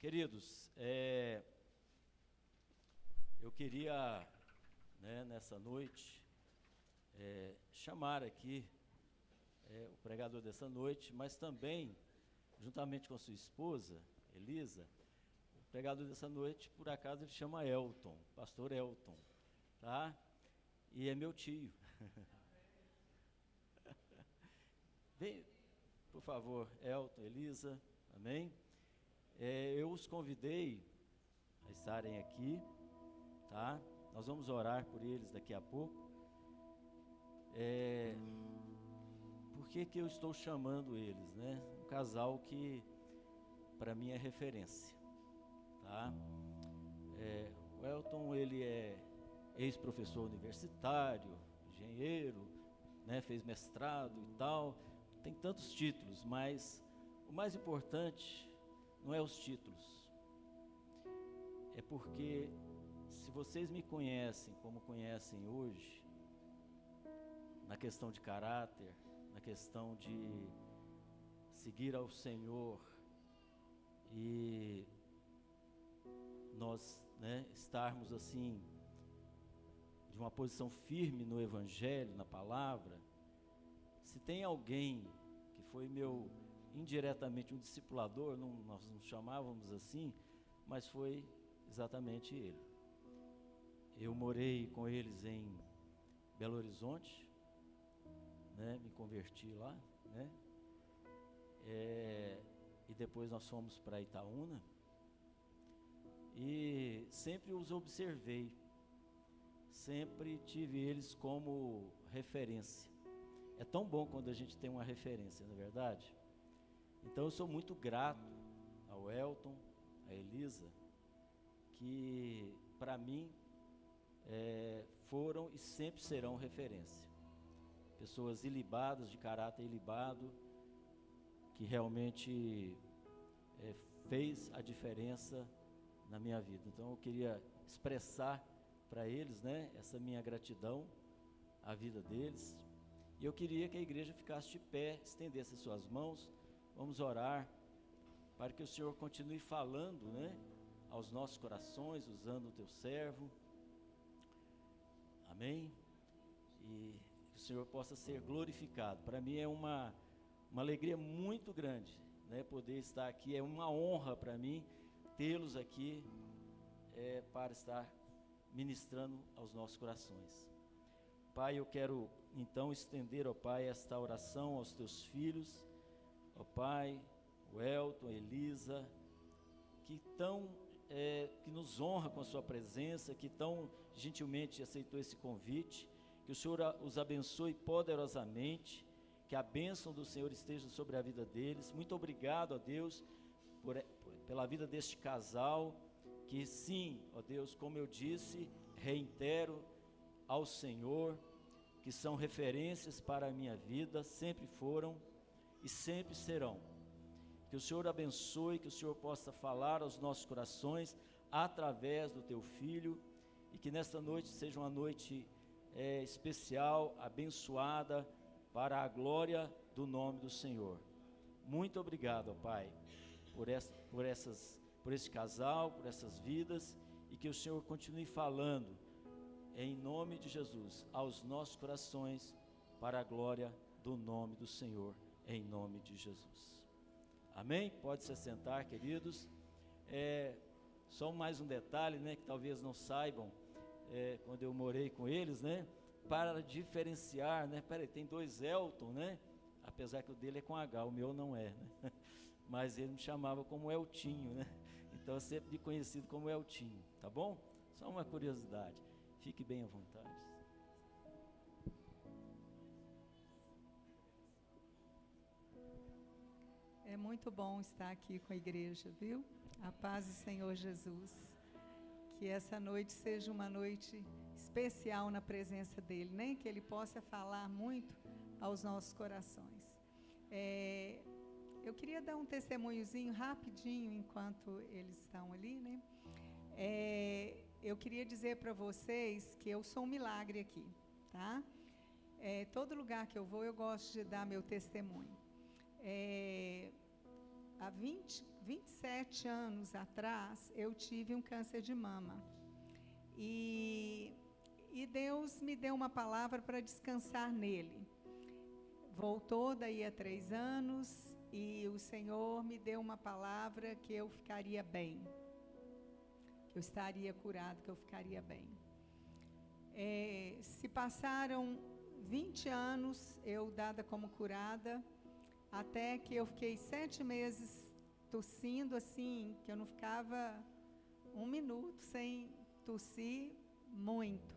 Queridos, eu queria, nessa noite, chamar aqui o pregador dessa noite, mas também, juntamente com a sua esposa, Elisa, o pregador dessa noite, por acaso, ele chama Elton, pastor Elton, tá? E é meu tio. Vem, por favor, Elton, Elisa, amém? Eu os convidei a estarem aqui, tá? Nós vamos orar por eles daqui a pouco. Por que eu estou chamando eles, né? Um casal que para mim é referência, tá? O Elton, ele é ex-professor universitário, engenheiro, né? Fez mestrado e tal, tem tantos títulos, mas o mais importante não é os títulos, é porque se vocês me conhecem como conhecem hoje, na questão de caráter, na questão de seguir ao Senhor e nós, estarmos assim, de uma posição firme no Evangelho, na palavra, se tem alguém que foi indiretamente um discipulador, nós não chamávamos assim, mas foi exatamente ele. Eu morei com eles em Belo Horizonte, me converti lá, e depois nós fomos para Itaúna, e sempre os observei, sempre tive eles como referência. É tão bom quando a gente tem uma referência, não é verdade? Então eu sou muito grato ao Elton, a Elisa, que para mim foram e sempre serão referência. Pessoas ilibadas, de caráter ilibado, que realmente fez a diferença na minha vida. Então eu queria expressar para eles, essa minha gratidão à vida deles. E eu queria que a igreja ficasse de pé, estendesse as suas mãos. Vamos orar para que o Senhor continue falando, aos nossos corações, usando o teu servo. Amém? E que o Senhor possa ser glorificado. Para mim é uma alegria muito grande, poder estar aqui. É uma honra para mim tê-los aqui para estar ministrando aos nossos corações. Pai, eu quero então estender, ó Pai, esta oração aos teus filhos, ó Pai, o Elton, a Elisa, que nos honra com a sua presença, que tão gentilmente aceitou esse convite. Que o Senhor os abençoe poderosamente, que a bênção do Senhor esteja sobre a vida deles. Muito obrigado, ó Deus, pela vida deste casal, que sim, ó Deus, como eu disse, reitero ao Senhor, que são referências para a minha vida, sempre foram e sempre serão. Que o Senhor abençoe, que o Senhor possa falar aos nossos corações através do teu Filho, e que nesta noite seja uma noite especial, abençoada, para a glória do nome do Senhor. Muito obrigado, ó Pai, por esse casal, por essas vidas, e que o Senhor continue falando em nome de Jesus aos nossos corações, para a glória do nome do Senhor, em nome de Jesus. Amém? Pode se sentar, queridos. Só mais um detalhe, que talvez não saibam, quando eu morei com eles, para diferenciar, peraí, tem dois Elton, apesar que o dele é com H, o meu não é, mas ele me chamava como Eltinho, então eu sempre me conhecido como Eltinho, tá bom? Só uma curiosidade, fique bem à vontade. É muito bom estar aqui com a igreja, viu? A paz do Senhor Jesus. Que essa noite seja uma noite especial na presença dEle, que Ele possa falar muito aos nossos corações. Eu queria dar um testemunhozinho rapidinho, enquanto eles estão ali, eu queria dizer para vocês que eu sou um milagre aqui, tá? Todo lugar que eu vou, eu gosto de dar meu testemunho. há 27 anos atrás, eu tive um câncer de mama. E Deus me deu uma palavra para descansar nele. Voltou daí a 3 anos e o Senhor me deu uma palavra que eu ficaria bem, que eu estaria curado, que eu ficaria bem. Se passaram 20 anos, eu dada como curada, até que eu fiquei 7 meses tossindo assim, que eu não ficava 1 minuto sem tossir muito.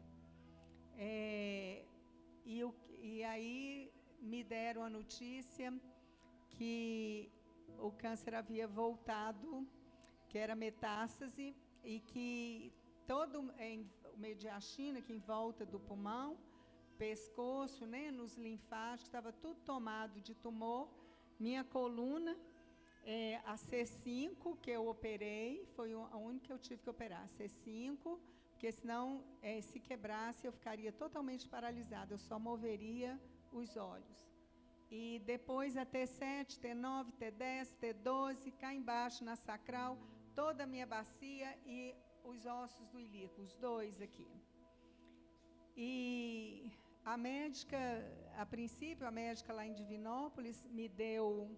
E aí me deram a notícia que o câncer havia voltado, que era metástase, e que todo o mediastino, que em volta do pulmão, pescoço, né, nos linfáticos, estava tudo tomado de tumor. Minha coluna, a C5, que eu operei, foi a única que eu tive que operar, C5, porque senão, se quebrasse, eu ficaria totalmente paralisada, eu só moveria os olhos. E depois a T7, T9, T10, T12, cá embaixo na sacral, toda a minha bacia e os ossos do ilíaco, os 2 aqui. E a médica, a princípio, a médica lá em Divinópolis me deu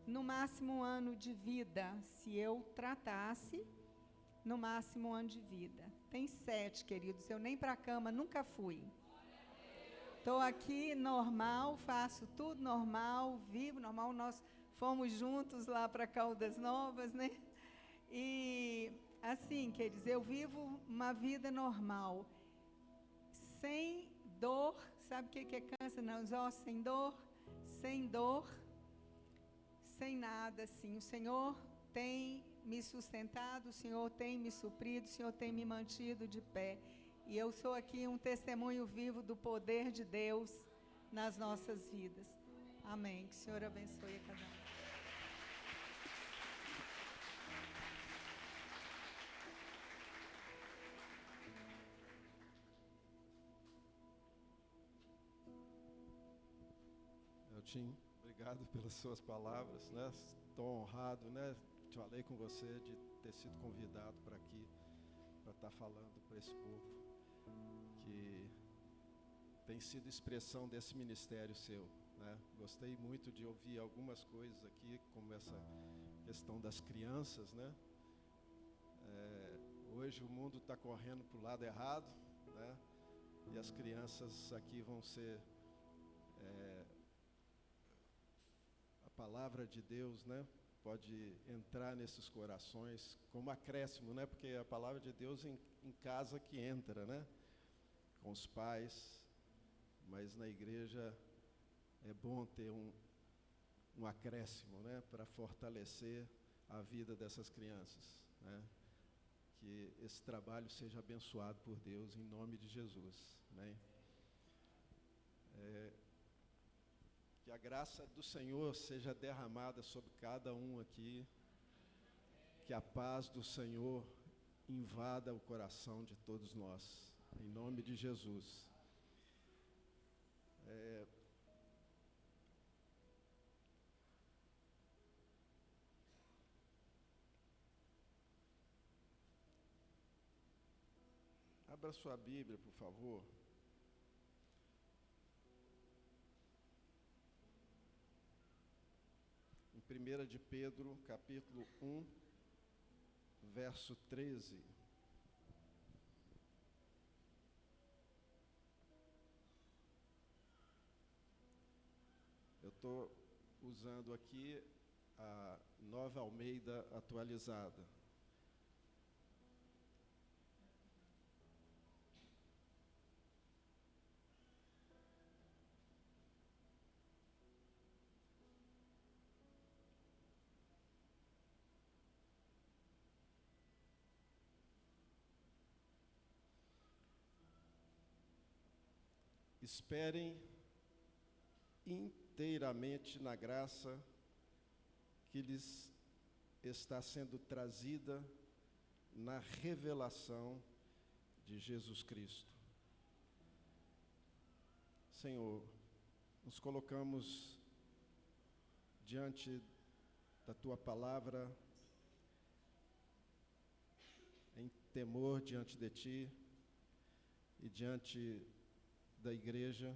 no máximo 1 ano de vida, se eu tratasse, no máximo 1 ano de vida. Tem 7, queridos, eu nem para a cama nunca fui. Estou aqui normal, faço tudo normal, vivo normal. Nós fomos juntos lá para Caldas Novas, né? E assim, queridos, eu vivo uma vida normal, sem dor. Sabe o que é câncer nos ossos? Sem dor, sem nada, assim. O Senhor tem me sustentado, o Senhor tem me suprido, o Senhor tem me mantido de pé. E eu sou aqui um testemunho vivo do poder de Deus nas nossas vidas. Amém. Que o Senhor abençoe a cada um. Eltim, obrigado pelas suas palavras, né? Estou honrado, né? Falei com você de ter sido convidado para aqui, para estar falando para esse povo que tem sido expressão desse ministério seu, né? Gostei muito de ouvir algumas coisas aqui, como essa questão das crianças, né? Hoje o mundo está correndo para o lado errado, né? E as crianças aqui vão ser a palavra de Deus, né? Pode entrar nesses corações como acréscimo, né? Porque a palavra de Deus em casa que entra, né? Com os pais, mas na igreja é bom ter um acréscimo, né? Para fortalecer a vida dessas crianças, né? Que esse trabalho seja abençoado por Deus em nome de Jesus, né? Que a graça do Senhor seja derramada sobre cada um aqui, que a paz do Senhor invada o coração de todos nós, em nome de Jesus. Abra sua Bíblia, por favor. Em 1 de Pedro, capítulo 1, verso 13. Eu estou usando aqui a Nova Almeida atualizada. Esperem inteiramente na graça que lhes está sendo trazida na revelação de Jesus Cristo. Senhor, nos colocamos diante da tua palavra, em temor diante de ti e diante da igreja.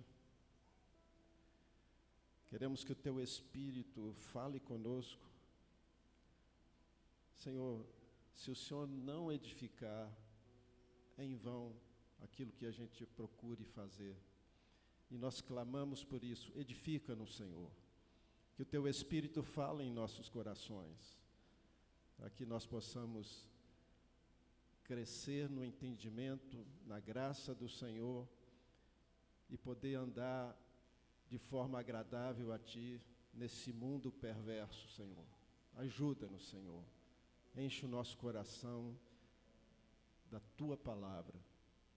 Queremos que o teu Espírito fale conosco. Senhor, se o Senhor não edificar, é em vão aquilo que a gente procure fazer. E nós clamamos por isso. Edifica-nos, Senhor. Que o teu Espírito fale em nossos corações, para que nós possamos crescer no entendimento, na graça do Senhor e poder andar de forma agradável a Ti nesse mundo perverso, Senhor. Ajuda-nos, Senhor. Enche o nosso coração da Tua palavra,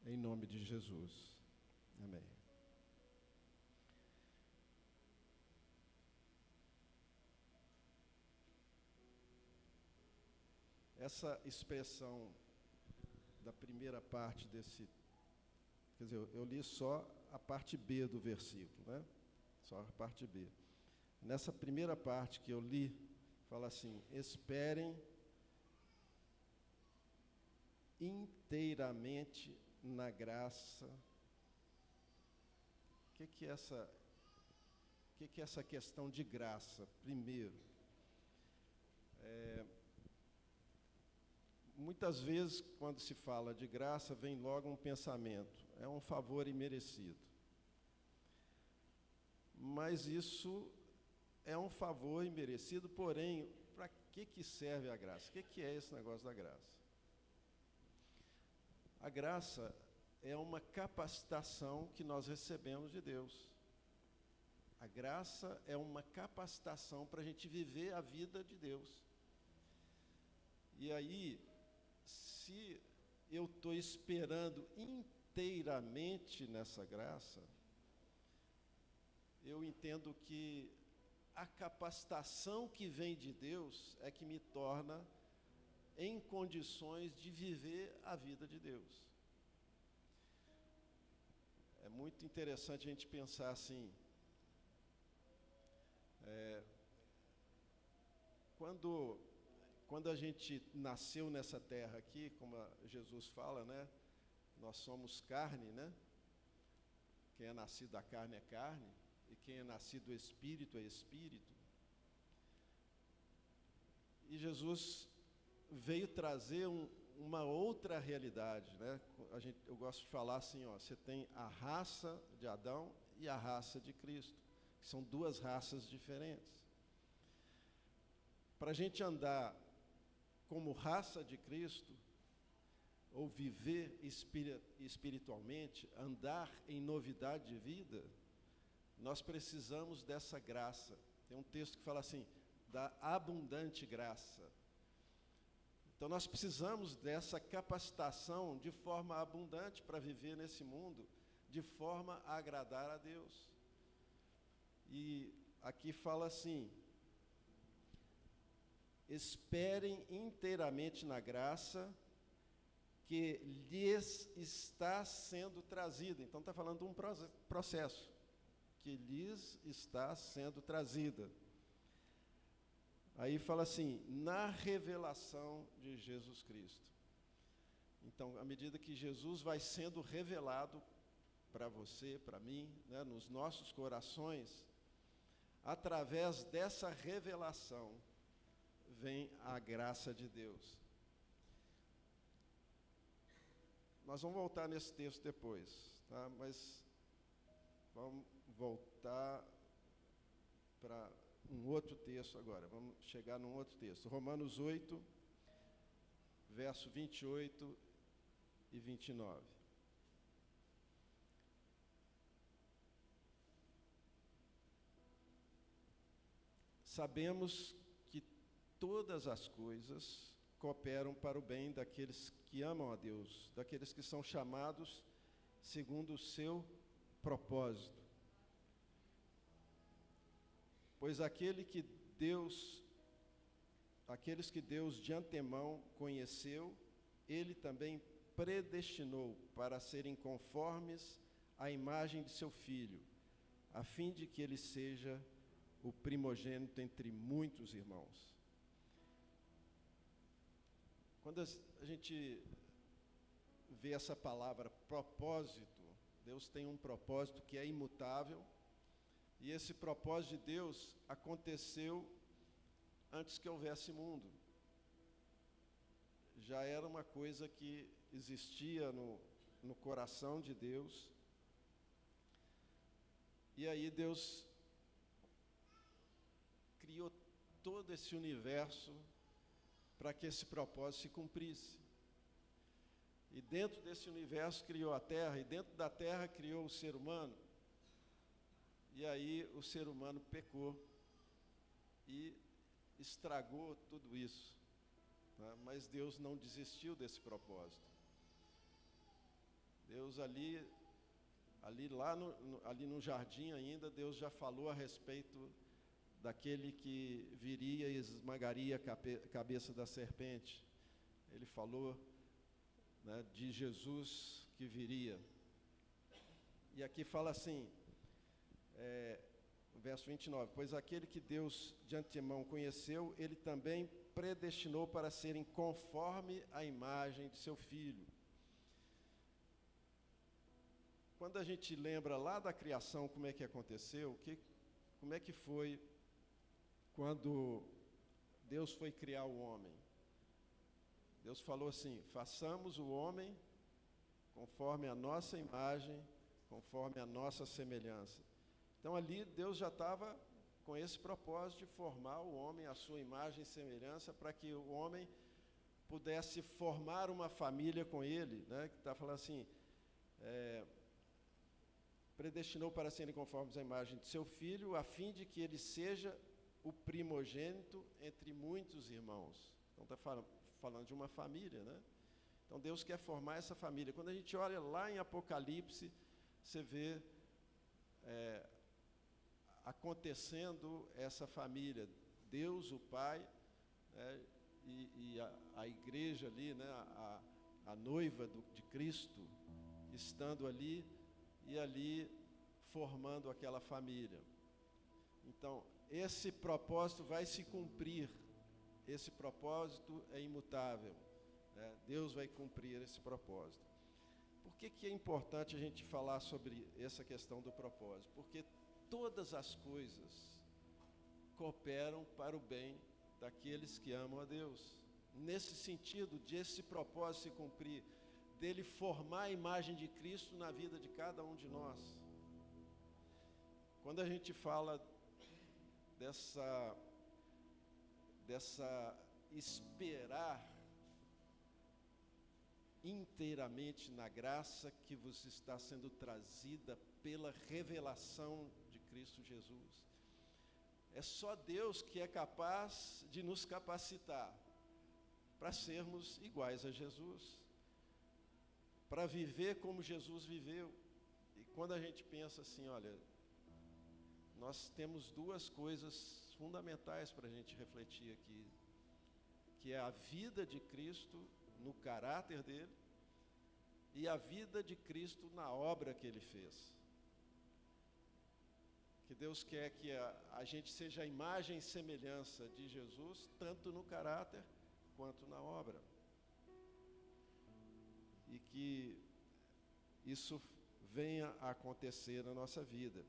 em nome de Jesus. Amém. Essa expressão da primeira parte desse, quer dizer, eu li só a parte B do versículo, né? Só a parte B. Nessa primeira parte que eu li, fala assim: esperem inteiramente na graça. O que é essa questão de graça? Primeiro, muitas vezes, quando se fala de graça, vem logo um pensamento: é um favor imerecido. Mas isso é um favor imerecido, porém, para que serve a graça? O que é esse negócio da graça? A graça é uma capacitação que nós recebemos de Deus. A graça é uma capacitação para a gente viver a vida de Deus. E aí, se eu estou esperando inteiramente nessa graça, eu entendo que a capacitação que vem de Deus é que me torna em condições de viver a vida de Deus. É muito interessante a gente pensar assim, quando a gente nasceu nessa terra aqui, como Jesus fala, né? Nós somos carne, né? Quem é nascido da carne é carne, e quem é nascido do Espírito é Espírito. E Jesus veio trazer uma outra realidade, né? Eu gosto de falar assim, ó, você tem a raça de Adão e a raça de Cristo, que são duas raças diferentes. Para a gente andar como raça de Cristo, ou viver espiritualmente, andar em novidade de vida, nós precisamos dessa graça. Tem um texto que fala assim, da abundante graça. Então nós precisamos dessa capacitação de forma abundante para viver nesse mundo, de forma a agradar a Deus. E aqui fala assim: esperem inteiramente na graça que lhes está sendo trazida. Então está falando de um processo que lhes está sendo trazida. Aí fala assim, na revelação de Jesus Cristo. Então, à medida que Jesus vai sendo revelado para você, para mim, né, nos nossos corações, através dessa revelação vem a graça de Deus. Nós vamos voltar nesse texto depois, tá? Mas vamos voltar para um outro texto agora. Vamos chegar num outro texto. Romanos 8, verso 28 e 29. Sabemos que todas as coisas cooperam para o bem daqueles que amam a Deus, daqueles que são chamados segundo o seu propósito. Pois aqueles que Deus de antemão conheceu, Ele também predestinou para serem conformes à imagem de seu Filho, a fim de que Ele seja o primogênito entre muitos irmãos. Quando a gente vê essa palavra propósito, Deus tem um propósito que é imutável, e esse propósito de Deus aconteceu antes que houvesse mundo. Já era uma coisa que existia no coração de Deus. E aí Deus criou todo esse universo para que esse propósito se cumprisse. E dentro desse universo criou a Terra, e dentro da Terra criou o ser humano. E aí o ser humano pecou e estragou tudo isso, né? Mas Deus não desistiu desse propósito. Deus ali no jardim ainda, Deus já falou a respeito daquele que viria e esmagaria a cabeça da serpente. Ele falou, né, de Jesus que viria. E aqui fala assim, verso 29, pois aquele que Deus de antemão conheceu, ele também predestinou para serem conforme a imagem de seu Filho. Quando a gente lembra lá da criação, como é que aconteceu, como é que foi quando Deus foi criar o homem? Deus falou assim, façamos o homem conforme a nossa imagem, conforme a nossa semelhança. Então ali Deus já estava com esse propósito de formar o homem à sua imagem e semelhança, para que o homem pudesse formar uma família com ele, né? Que está falando assim, predestinou para serem conformes à imagem de seu Filho, a fim de que ele seja o primogênito entre muitos irmãos. Então está falando de uma família, né? Então Deus quer formar essa família. Quando a gente olha lá em Apocalipse, você vê acontecendo essa família, Deus, o Pai, né, e a igreja ali, né, a noiva de Cristo, estando ali, e ali formando aquela família. Então, esse propósito vai se cumprir, esse propósito é imutável, né? Deus vai cumprir esse propósito. Por que é importante a gente falar sobre essa questão do propósito? Porque todas as coisas cooperam para o bem daqueles que amam a Deus. Nesse sentido, de esse propósito se cumprir, dele formar a imagem de Cristo na vida de cada um de nós. Quando a gente fala dessa esperar inteiramente na graça que vos está sendo trazida pela revelação de Cristo Jesus. É só Deus que é capaz de nos capacitar para sermos iguais a Jesus, para viver como Jesus viveu. E quando a gente pensa assim, olha, nós temos duas coisas fundamentais para a gente refletir aqui, que é a vida de Cristo no caráter dele e a vida de Cristo na obra que ele fez. Que Deus quer que a gente seja a imagem e semelhança de Jesus, tanto no caráter quanto na obra. E que isso venha a acontecer na nossa vida.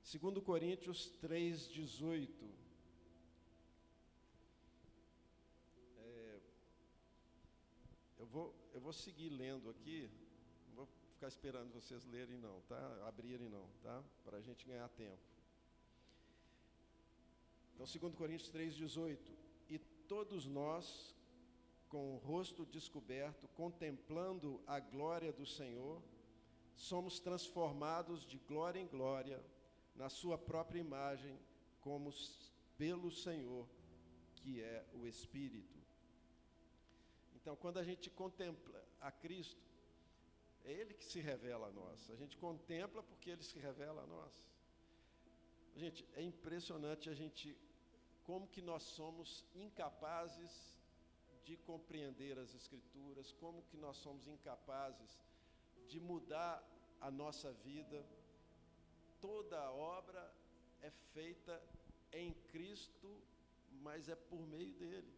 2 Coríntios 3:18. Eu vou seguir lendo aqui, não vou ficar esperando vocês lerem não, tá? Abrirem não, tá? Para a gente ganhar tempo. Então, 2 Coríntios 3:18. E todos nós, com o rosto descoberto, contemplando a glória do Senhor, somos transformados de glória em glória, na sua própria imagem, como pelo Senhor, que é o Espírito. Então, quando a gente contempla a Cristo, é Ele que se revela a nós. A gente contempla porque Ele se revela a nós. Gente, é impressionante como que nós somos incapazes de compreender as Escrituras, como que nós somos incapazes de mudar a nossa vida. Toda a obra é feita em Cristo, mas é por meio dele.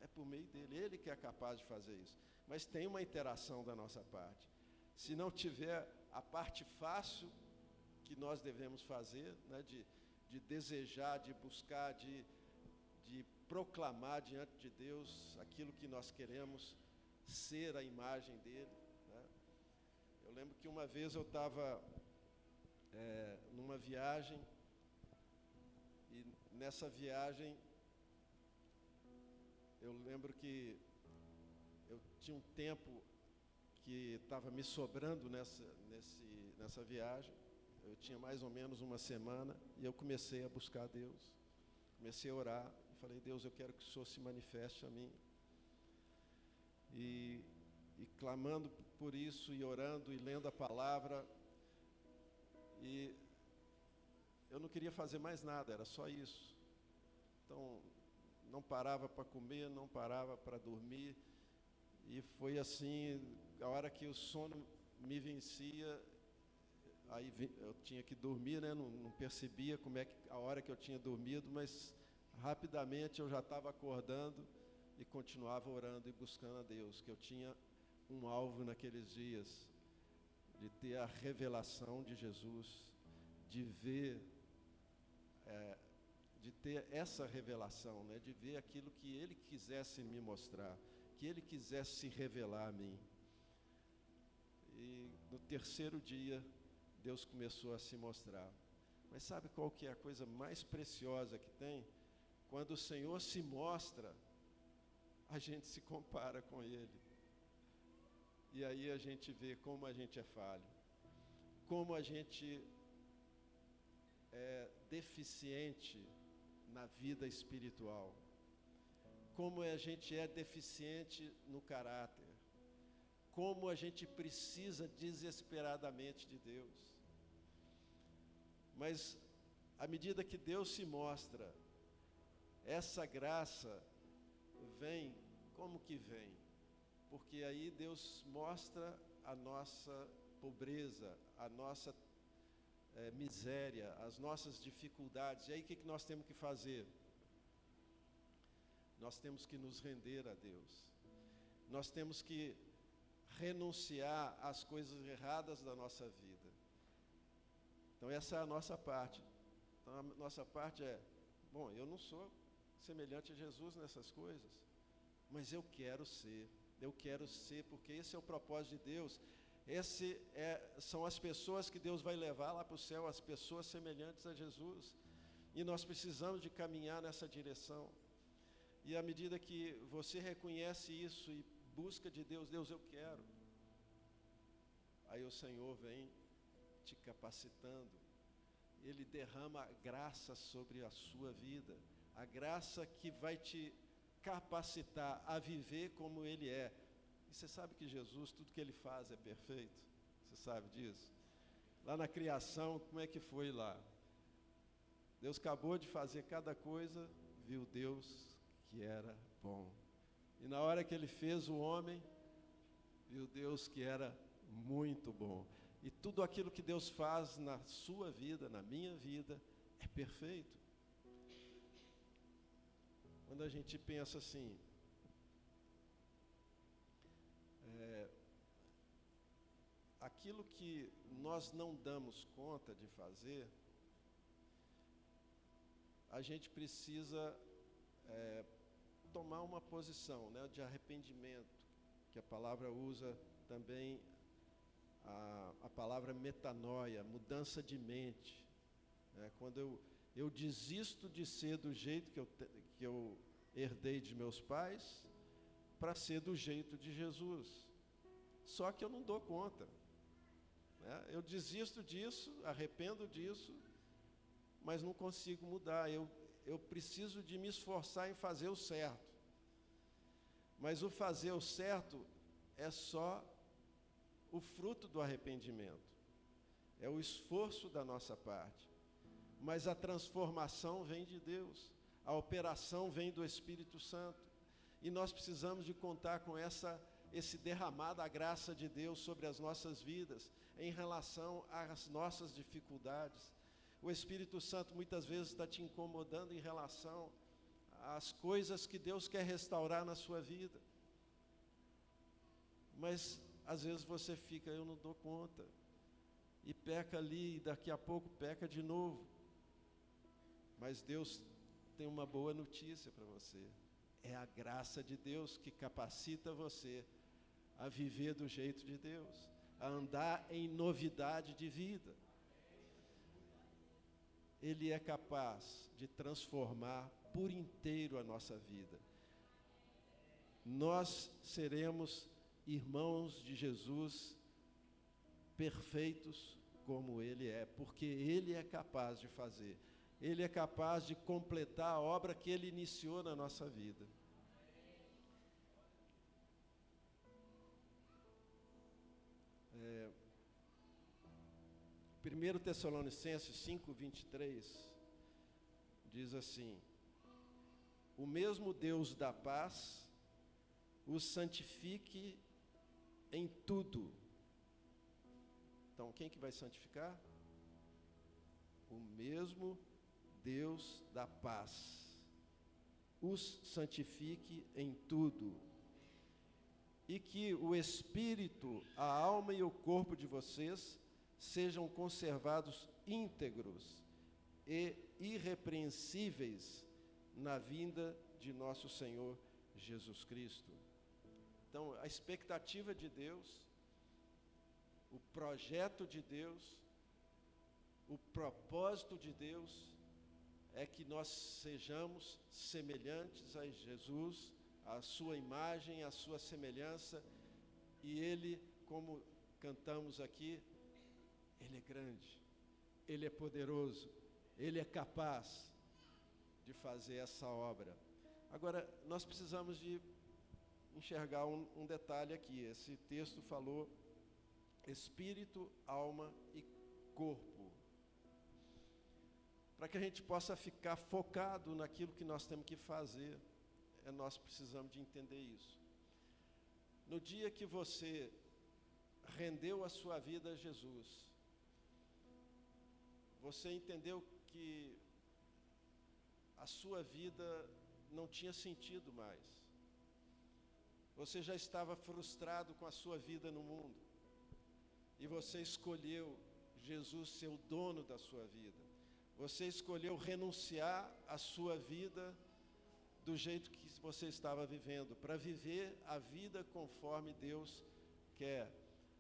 É por meio dele, ele que é capaz de fazer isso. Mas tem uma interação da nossa parte. Se não tiver a parte fácil que nós devemos fazer, né, de desejar, de buscar, de proclamar diante de Deus aquilo que nós queremos ser a imagem dele, né? Eu lembro que uma vez eu estava numa viagem, e nessa viagem eu lembro que eu tinha um tempo que estava me sobrando nessa viagem. Eu tinha mais ou menos uma semana, e eu comecei a buscar Deus, comecei a orar, e falei: Deus, eu quero que o Senhor se manifeste a mim. E clamando por isso, e orando, e lendo a palavra, e eu não queria fazer mais nada, era só isso. Então, não parava para comer, não parava para dormir, e foi assim, a hora que o sono me vencia, aí eu tinha que dormir, né? Não percebia a hora que eu tinha dormido, mas rapidamente eu já estava acordando e continuava orando e buscando a Deus, que eu tinha um alvo naqueles dias, de ter a revelação de Jesus, de ver, de ter essa revelação, né? De ver aquilo que Ele quisesse me mostrar, que Ele quisesse se revelar a mim. E no terceiro dia, Deus começou a se mostrar. Mas sabe qual que é a coisa mais preciosa que tem? Quando o Senhor se mostra, a gente se compara com Ele. E aí a gente vê como a gente é falho, como a gente é deficiente na vida espiritual, como a gente é deficiente no caráter, como a gente precisa desesperadamente de Deus. Mas, à medida que Deus se mostra, essa graça vem, como que vem? Porque aí Deus mostra a nossa pobreza, a nossa miséria, as nossas dificuldades. E aí o que nós temos que fazer? Nós temos que nos render a Deus. Nós temos que renunciar às coisas erradas da nossa vida. Então essa é a nossa parte. Então a nossa parte é: bom, eu não sou semelhante a Jesus nessas coisas, mas eu quero ser porque esse é o propósito de Deus. São as pessoas que Deus vai levar lá para o céu, as pessoas semelhantes a Jesus, e nós precisamos de caminhar nessa direção. E à medida que você reconhece isso e busca de Deus, Deus, eu quero, aí o Senhor vem te capacitando, Ele derrama graça sobre a sua vida, a graça que vai te capacitar a viver como Ele é. E você sabe que Jesus, tudo que Ele faz é perfeito? Você sabe disso? Lá na criação, como é que foi lá? Deus acabou de fazer cada coisa, viu Deus que era bom. E na hora que Ele fez o homem, viu Deus que era muito bom. E tudo aquilo que Deus faz na sua vida, na minha vida, é perfeito. Quando a gente pensa assim, aquilo que nós não damos conta de fazer, a gente precisa tomar uma posição, né, de arrependimento, que a palavra usa também a palavra metanoia, mudança de mente, né? Quando eu desisto de ser do jeito que eu herdei de meus pais, para ser do jeito de Jesus. Só que eu não dou conta, né? Eu desisto disso, arrependo disso, mas não consigo mudar. Eu preciso de me esforçar em fazer o certo. Mas o fazer o certo é só o fruto do arrependimento. É o esforço da nossa parte. Mas a transformação vem de Deus. A operação vem do Espírito Santo. E nós precisamos de contar com esse derramar da graça de Deus sobre as nossas vidas, em relação às nossas dificuldades. O Espírito Santo muitas vezes está te incomodando em relação as coisas que Deus quer restaurar na sua vida. Mas, às vezes você fica, eu não dou conta. E peca ali, e daqui a pouco peca de novo. Mas Deus tem uma boa notícia para você. É a graça de Deus que capacita você a viver do jeito de Deus, a andar em novidade de vida. Ele é capaz de transformar por inteiro a nossa vida. Nós seremos irmãos de Jesus, perfeitos como Ele é, porque Ele é capaz de fazer. Ele é capaz de completar a obra que Ele iniciou na nossa vida. É, 1 Tessalonicenses 5:23 diz assim: o mesmo Deus da paz os santifique em tudo. Então, quem que vai santificar? O mesmo Deus da paz os santifique em tudo, e que o espírito, a alma e o corpo de vocês sejam conservados íntegros e irrepreensíveis na vinda de nosso Senhor Jesus Cristo. Então, a expectativa de Deus, o projeto de Deus, o propósito de Deus é que nós sejamos semelhantes a Jesus, a sua imagem, a sua semelhança, e Ele, como cantamos aqui, Ele é grande, Ele é poderoso, Ele é capaz de fazer essa obra. Agora, nós precisamos de enxergar um detalhe aqui. Esse texto falou espírito, alma e corpo. Para que a gente possa ficar focado naquilo que nós temos que fazer, nós precisamos de entender isso. No dia que você rendeu a sua vida a Jesus, você entendeu que a sua vida não tinha sentido mais. Você já estava frustrado com a sua vida no mundo. E você escolheu Jesus ser o dono da sua vida. Você escolheu renunciar à sua vida do jeito que você estava vivendo, para viver a vida conforme Deus quer.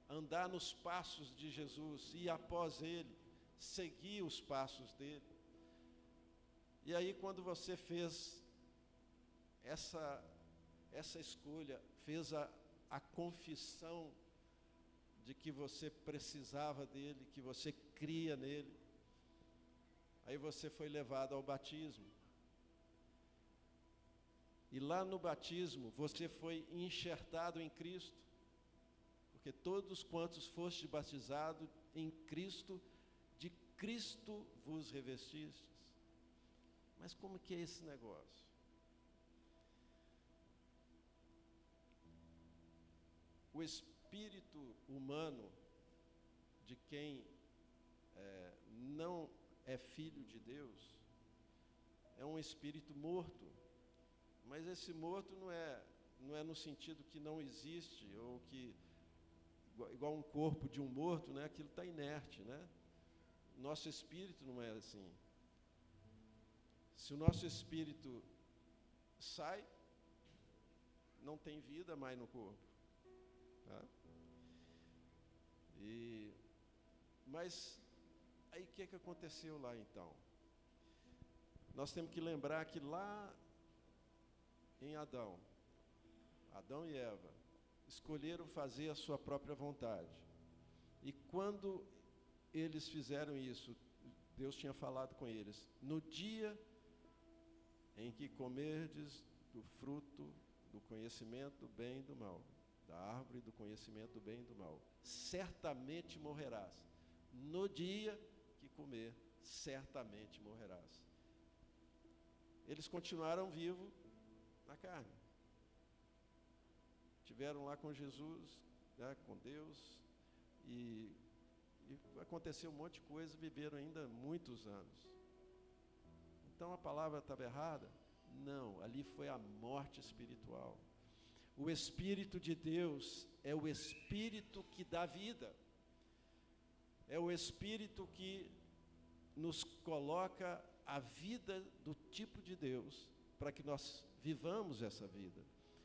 Andar nos passos de Jesus, ir após Ele, seguir os passos dEle. E aí, quando você fez essa escolha, fez a confissão de que você precisava dEle, que você cria nele, aí você foi levado ao batismo. E lá no batismo, você foi enxertado em Cristo, porque todos quantos foste batizados em Cristo, de Cristo vos revestistes. Mas como que é esse negócio? O espírito humano de quem não é filho de Deus é um espírito morto. Mas esse morto não é no sentido que não existe, ou que, igual um corpo de um morto, né, aquilo está inerte, né? Nosso espírito não é assim. Se o nosso espírito sai, não tem vida mais no corpo. Tá? Mas aí o que aconteceu lá então? Nós temos que lembrar que lá em Adão e Eva escolheram fazer a sua própria vontade. E quando eles fizeram isso, Deus tinha falado com eles: no dia em que comerdes do fruto do conhecimento do bem e do mal, da árvore do conhecimento do bem e do mal, certamente morrerás. No dia que comer, certamente morrerás. Eles continuaram vivos na carne. Tiveram lá com Jesus, né, com Deus, e aconteceu um monte de coisa, viveram ainda muitos anos. Então a palavra estava errada? Não, ali foi a morte espiritual. O Espírito de Deus é o Espírito que dá vida. É o Espírito que nos coloca a vida do tipo de Deus, para que nós vivamos essa vida.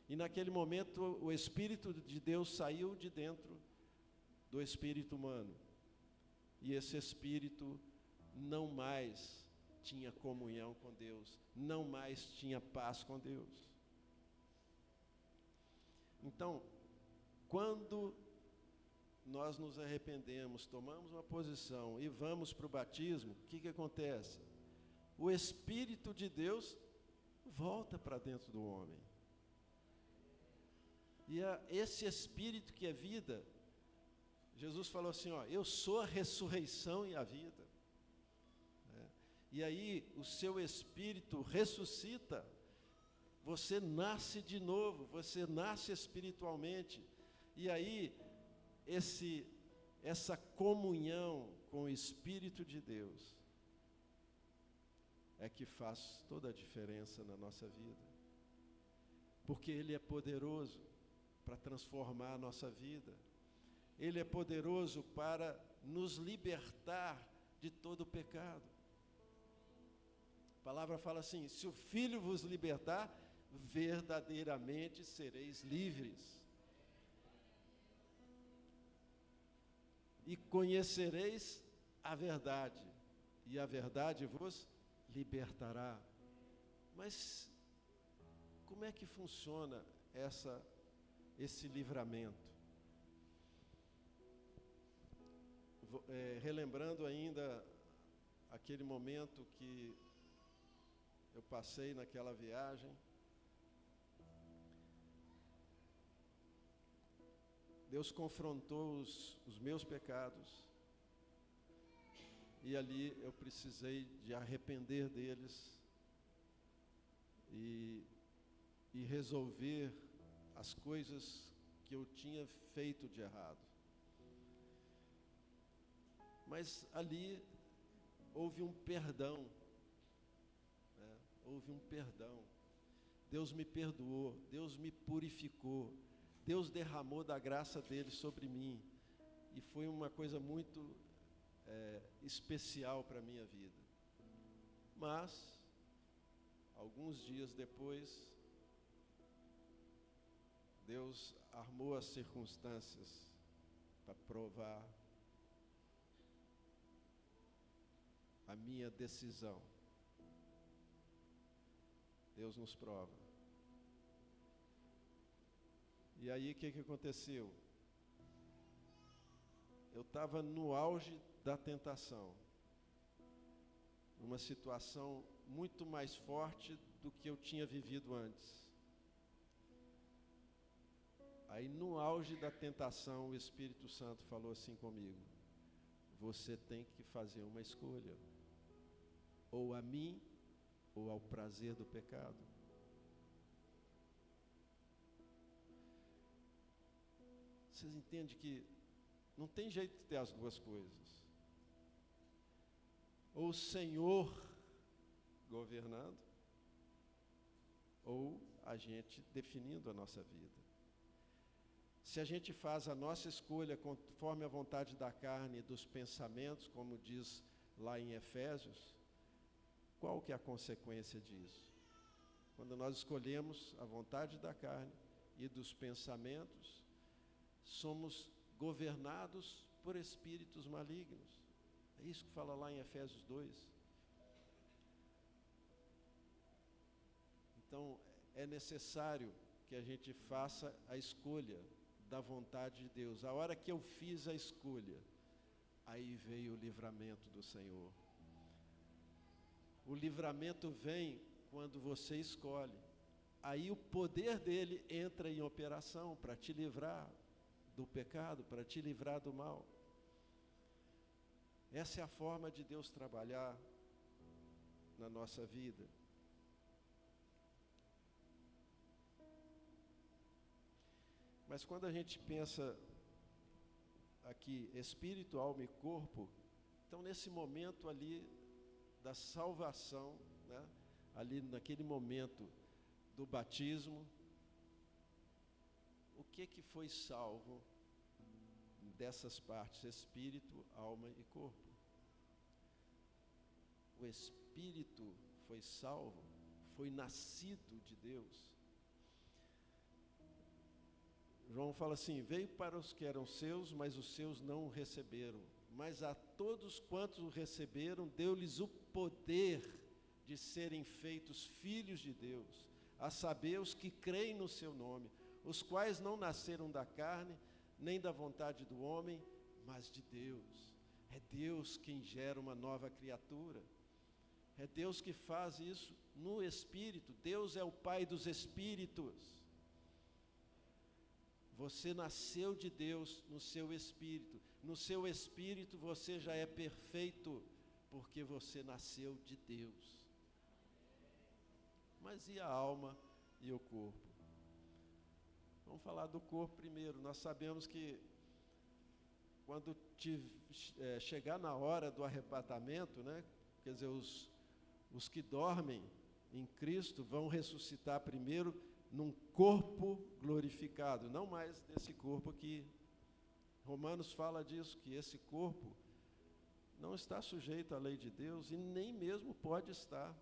E naquele momento o Espírito de Deus saiu de dentro do espírito humano. E esse espírito não mais tinha comunhão com Deus, não mais tinha paz com Deus. Então, quando nós nos arrependemos, tomamos uma posição e vamos para o batismo, o que acontece? O Espírito de Deus volta para dentro do homem. E esse Espírito que é vida, Jesus falou assim, ó, eu sou a ressurreição e a vida. E aí o seu Espírito ressuscita, você nasce de novo, você nasce espiritualmente. E aí essa comunhão com o Espírito de Deus é que faz toda a diferença na nossa vida. Porque Ele é poderoso para transformar a nossa vida. Ele é poderoso para nos libertar de todo o pecado. A palavra fala assim, se o Filho vos libertar, verdadeiramente sereis livres. E conhecereis a verdade, e a verdade vos libertará. Mas como é que funciona esse livramento? Relembrando ainda aquele momento que eu passei naquela viagem, Deus confrontou os meus pecados, e ali eu precisei de arrepender deles e resolver as coisas que eu tinha feito de errado. Mas ali houve um perdão, né? Houve um perdão. Deus me perdoou, Deus me purificou, Deus derramou da graça dele sobre mim, e foi uma coisa muito especial para a minha vida. Mas, alguns dias depois, Deus armou as circunstâncias para provar a minha decisão. Deus nos prova. E aí o que aconteceu? Eu estava no auge da tentação, numa situação muito mais forte do que eu tinha vivido antes. Aí no auge da tentação, o Espírito Santo falou assim comigo, você tem que fazer uma escolha, ou a mim, ou ao prazer do pecado. Vocês entendem que não tem jeito de ter as duas coisas. Ou o Senhor governando, ou a gente definindo a nossa vida. Se a gente faz a nossa escolha conforme a vontade da carne e dos pensamentos, como diz lá em Efésios, qual que é a consequência disso? Quando nós escolhemos a vontade da carne e dos pensamentos, somos governados por espíritos malignos. É isso que fala lá em Efésios 2. Então, é necessário que a gente faça a escolha da vontade de Deus. A hora que eu fiz a escolha, aí veio o livramento do Senhor. O livramento vem quando você escolhe. Aí o poder dele entra em operação para te livrar do pecado, para te livrar do mal. Essa é a forma de Deus trabalhar na nossa vida. Mas quando a gente pensa aqui, espírito, alma e corpo, então nesse momento ali da salvação, né, ali naquele momento do batismo, o que foi salvo dessas partes, espírito, alma e corpo? O espírito foi salvo, foi nascido de Deus. João fala assim: veio para os que eram seus, mas os seus não o receberam. Mas a todos quantos o receberam, deu-lhes o poder de serem feitos filhos de Deus, a saber, os que creem no seu nome, os quais não nasceram da carne, nem da vontade do homem, mas de Deus. É Deus quem gera uma nova criatura. É Deus que faz isso no Espírito. Deus é o Pai dos Espíritos. Você nasceu de Deus no seu Espírito. No seu Espírito você já é perfeito, porque você nasceu de Deus. Mas e a alma e o corpo? Vamos falar do corpo primeiro. Nós sabemos que quando chegar na hora do arrebatamento, né, quer dizer, os que dormem em Cristo vão ressuscitar primeiro num corpo glorificado, não mais desse corpo aqui. Romanos fala disso, que esse corpo não está sujeito à lei de Deus e nem mesmo pode estar.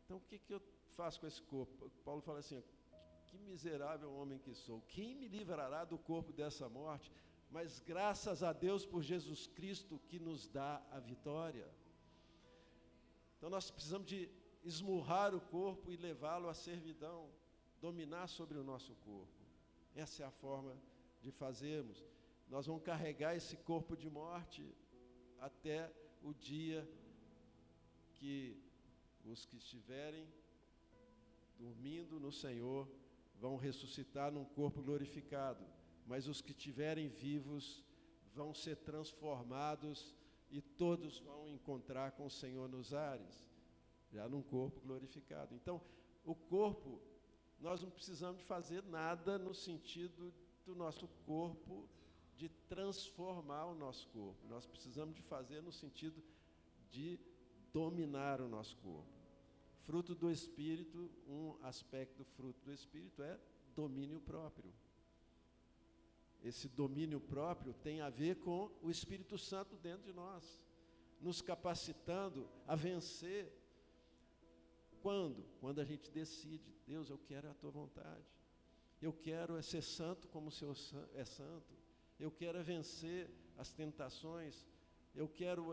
Então, o que eu faço com esse corpo? Paulo fala assim: que miserável homem que sou, quem me livrará do corpo dessa morte? Mas graças a Deus por Jesus Cristo que nos dá a vitória. Então nós precisamos de esmurrar o corpo e levá-lo à servidão, dominar sobre o nosso corpo. Essa é a forma de fazermos. Nós vamos carregar esse corpo de morte até o dia que os que estiverem dormindo no Senhor vão ressuscitar num corpo glorificado, mas os que estiverem vivos vão ser transformados e todos vão encontrar com o Senhor nos ares, já num corpo glorificado. Então, o corpo, nós não precisamos de fazer nada no sentido do nosso corpo, de transformar o nosso corpo. Nós precisamos de fazer no sentido de dominar o nosso corpo. Fruto do Espírito, um aspecto do fruto do Espírito é domínio próprio. Esse domínio próprio tem a ver com o Espírito Santo dentro de nós, nos capacitando a vencer. Quando? Quando a gente decide: Deus, eu quero a tua vontade. Eu quero ser santo como o Senhor é santo. Eu quero vencer as tentações. Eu quero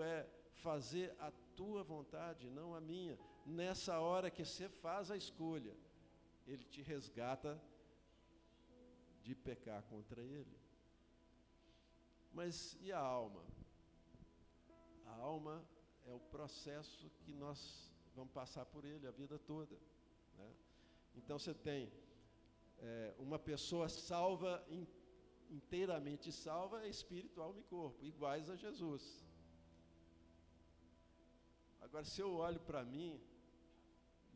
fazer a tua vontade, não a minha. Nessa hora que você faz a escolha, Ele te resgata de pecar contra Ele. Mas e a alma? A alma é o processo que nós vamos passar por ele a vida toda, né? Então você tem uma pessoa salva, inteiramente salva, é espírito, alma e corpo, iguais a Jesus. Agora, se eu olho para mim,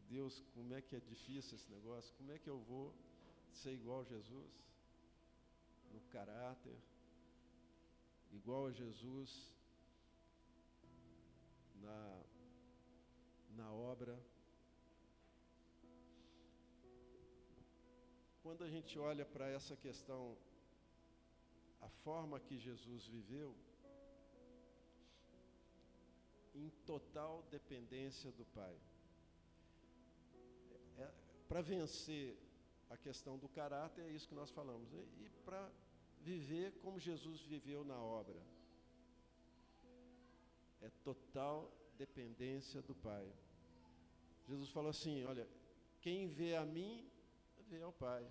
Deus, como é que é difícil esse negócio, como é que eu vou ser igual a Jesus? No caráter, igual a Jesus na obra. Quando a gente olha para essa questão, a forma que Jesus viveu, em total dependência do Pai. Para vencer a questão do caráter, é isso que nós falamos. E para viver como Jesus viveu na obra, é total dependência do Pai. Jesus falou assim: olha, quem vê a mim, vê ao Pai.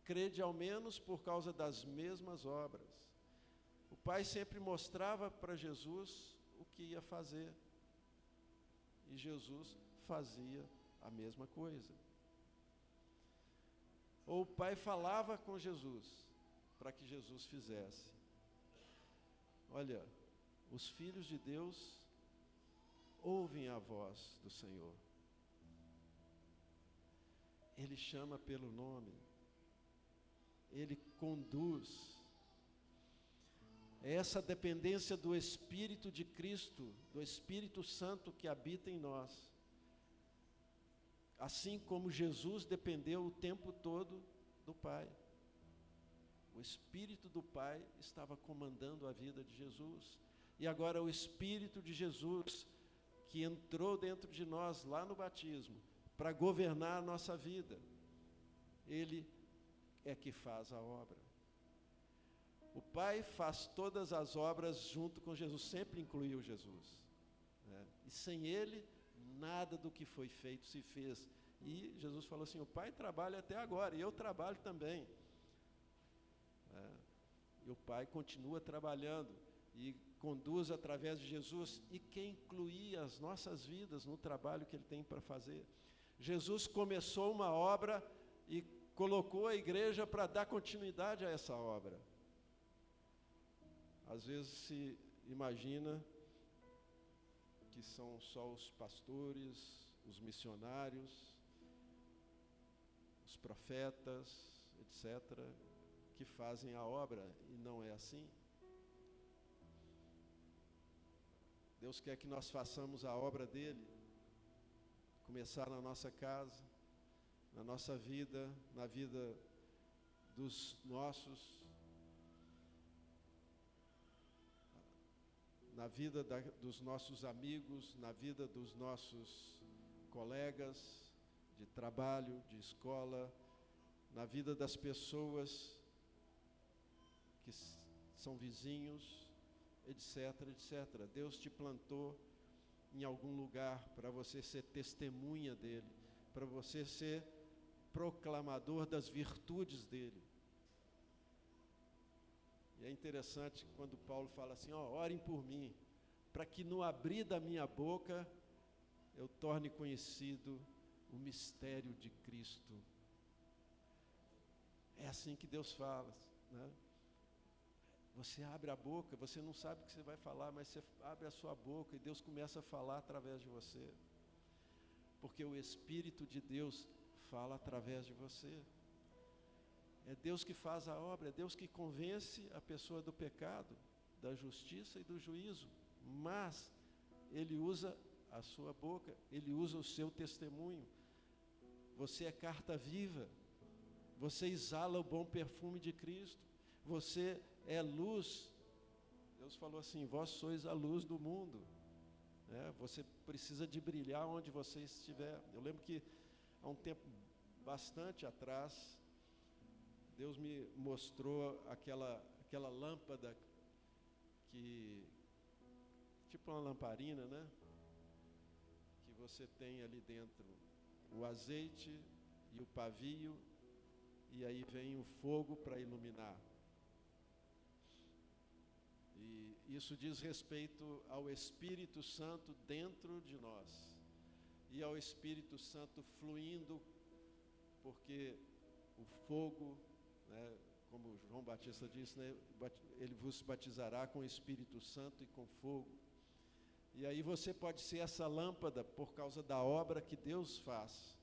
Crede ao menos por causa das mesmas obras. O Pai sempre mostrava para Jesus o que ia fazer. E Jesus fazia a mesma coisa. Ou o Pai falava com Jesus para que Jesus fizesse. Olha, os filhos de Deus ouvem a voz do Senhor. Ele chama pelo nome. Ele conduz. É essa dependência do Espírito de Cristo, do Espírito Santo que habita em nós. Assim como Jesus dependeu o tempo todo do Pai. O Espírito do Pai estava comandando a vida de Jesus. E agora o Espírito de Jesus, que entrou dentro de nós lá no batismo, para governar a nossa vida, Ele é que faz a obra. O Pai faz todas as obras junto com Jesus, sempre incluiu Jesus, né? E sem Ele, nada do que foi feito se fez. E Jesus falou assim, o Pai trabalha até agora, e eu trabalho também. E o Pai continua trabalhando, e conduz através de Jesus, e quer incluir as nossas vidas no trabalho que Ele tem para fazer. Jesus começou uma obra e colocou a igreja para dar continuidade a essa obra. Às vezes se imagina que são só os pastores, os missionários, os profetas, etc., que fazem a obra, e não é assim. Deus quer que nós façamos a obra dele, começar na nossa casa, na nossa vida, na vida dos nossos, na vida dos nossos amigos, na vida dos nossos colegas de trabalho, de escola, na vida das pessoas que são vizinhos, etc, etc. Deus te plantou em algum lugar para você ser testemunha dele, para você ser proclamador das virtudes dele. E é interessante quando Paulo fala assim, orem por mim, para que no abrir da minha boca eu torne conhecido o mistério de Cristo. É assim que Deus fala, né? Você abre a boca, você não sabe o que você vai falar, mas você abre a sua boca e Deus começa a falar através de você. Porque o Espírito de Deus fala através de você. É Deus que faz a obra, é Deus que convence a pessoa do pecado, da justiça e do juízo. Mas Ele usa a sua boca, Ele usa o seu testemunho. Você é carta viva, você exala o bom perfume de Cristo, você é luz. Deus falou assim, vós sois a luz do mundo, né? Você precisa de brilhar onde você estiver. Eu lembro que há um tempo bastante atrás, Deus me mostrou aquela lâmpada que, tipo uma lamparina, né? Que você tem ali dentro o azeite e o pavio, e aí vem o fogo para iluminar. E isso diz respeito ao Espírito Santo dentro de nós, e ao Espírito Santo fluindo, porque o fogo, né, como João Batista disse, né, ele vos batizará com o Espírito Santo e com fogo. E aí você pode ser essa lâmpada por causa da obra que Deus faz.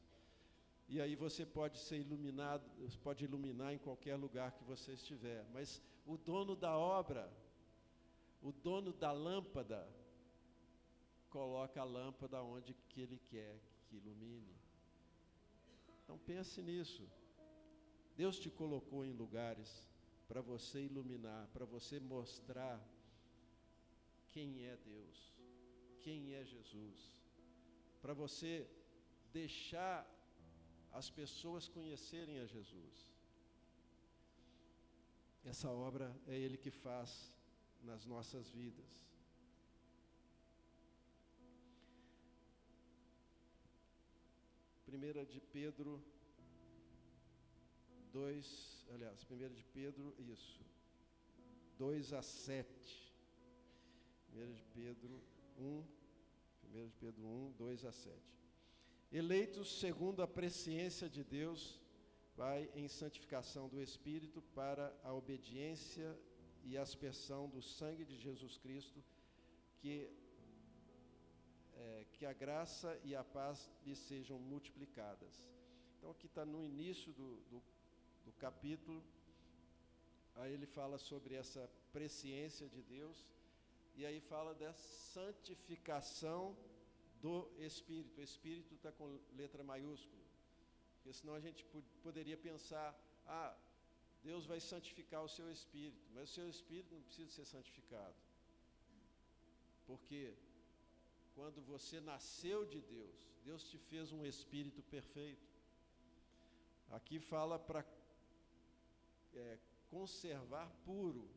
E aí você pode ser iluminado, pode iluminar em qualquer lugar que você estiver. Mas o dono da obra, o dono da lâmpada, coloca a lâmpada onde que ele quer que ilumine. Então pense nisso. Deus te colocou em lugares para você iluminar, para você mostrar quem é Deus, quem é Jesus, para você deixar as pessoas conhecerem a Jesus. Essa obra é Ele que faz nas nossas vidas. Primeira de Pedro 2, aliás, 1 de Pedro, 2 a 7. 1 de Pedro 1, 1 de Pedro 1, 2 a 7. Eleitos segundo a presciência de Deus, vai em santificação do Espírito para a obediência e aspersão do sangue de Jesus Cristo, que a graça e a paz lhe sejam multiplicadas. Então aqui está no início do capítulo, aí ele fala sobre essa presciência de Deus, e aí fala da santificação do Espírito. O Espírito está com letra maiúscula, porque senão a gente poderia pensar, Deus vai santificar o seu Espírito, mas o seu Espírito não precisa ser santificado, porque quando você nasceu de Deus, Deus te fez um Espírito perfeito. Aqui fala para conservar puro,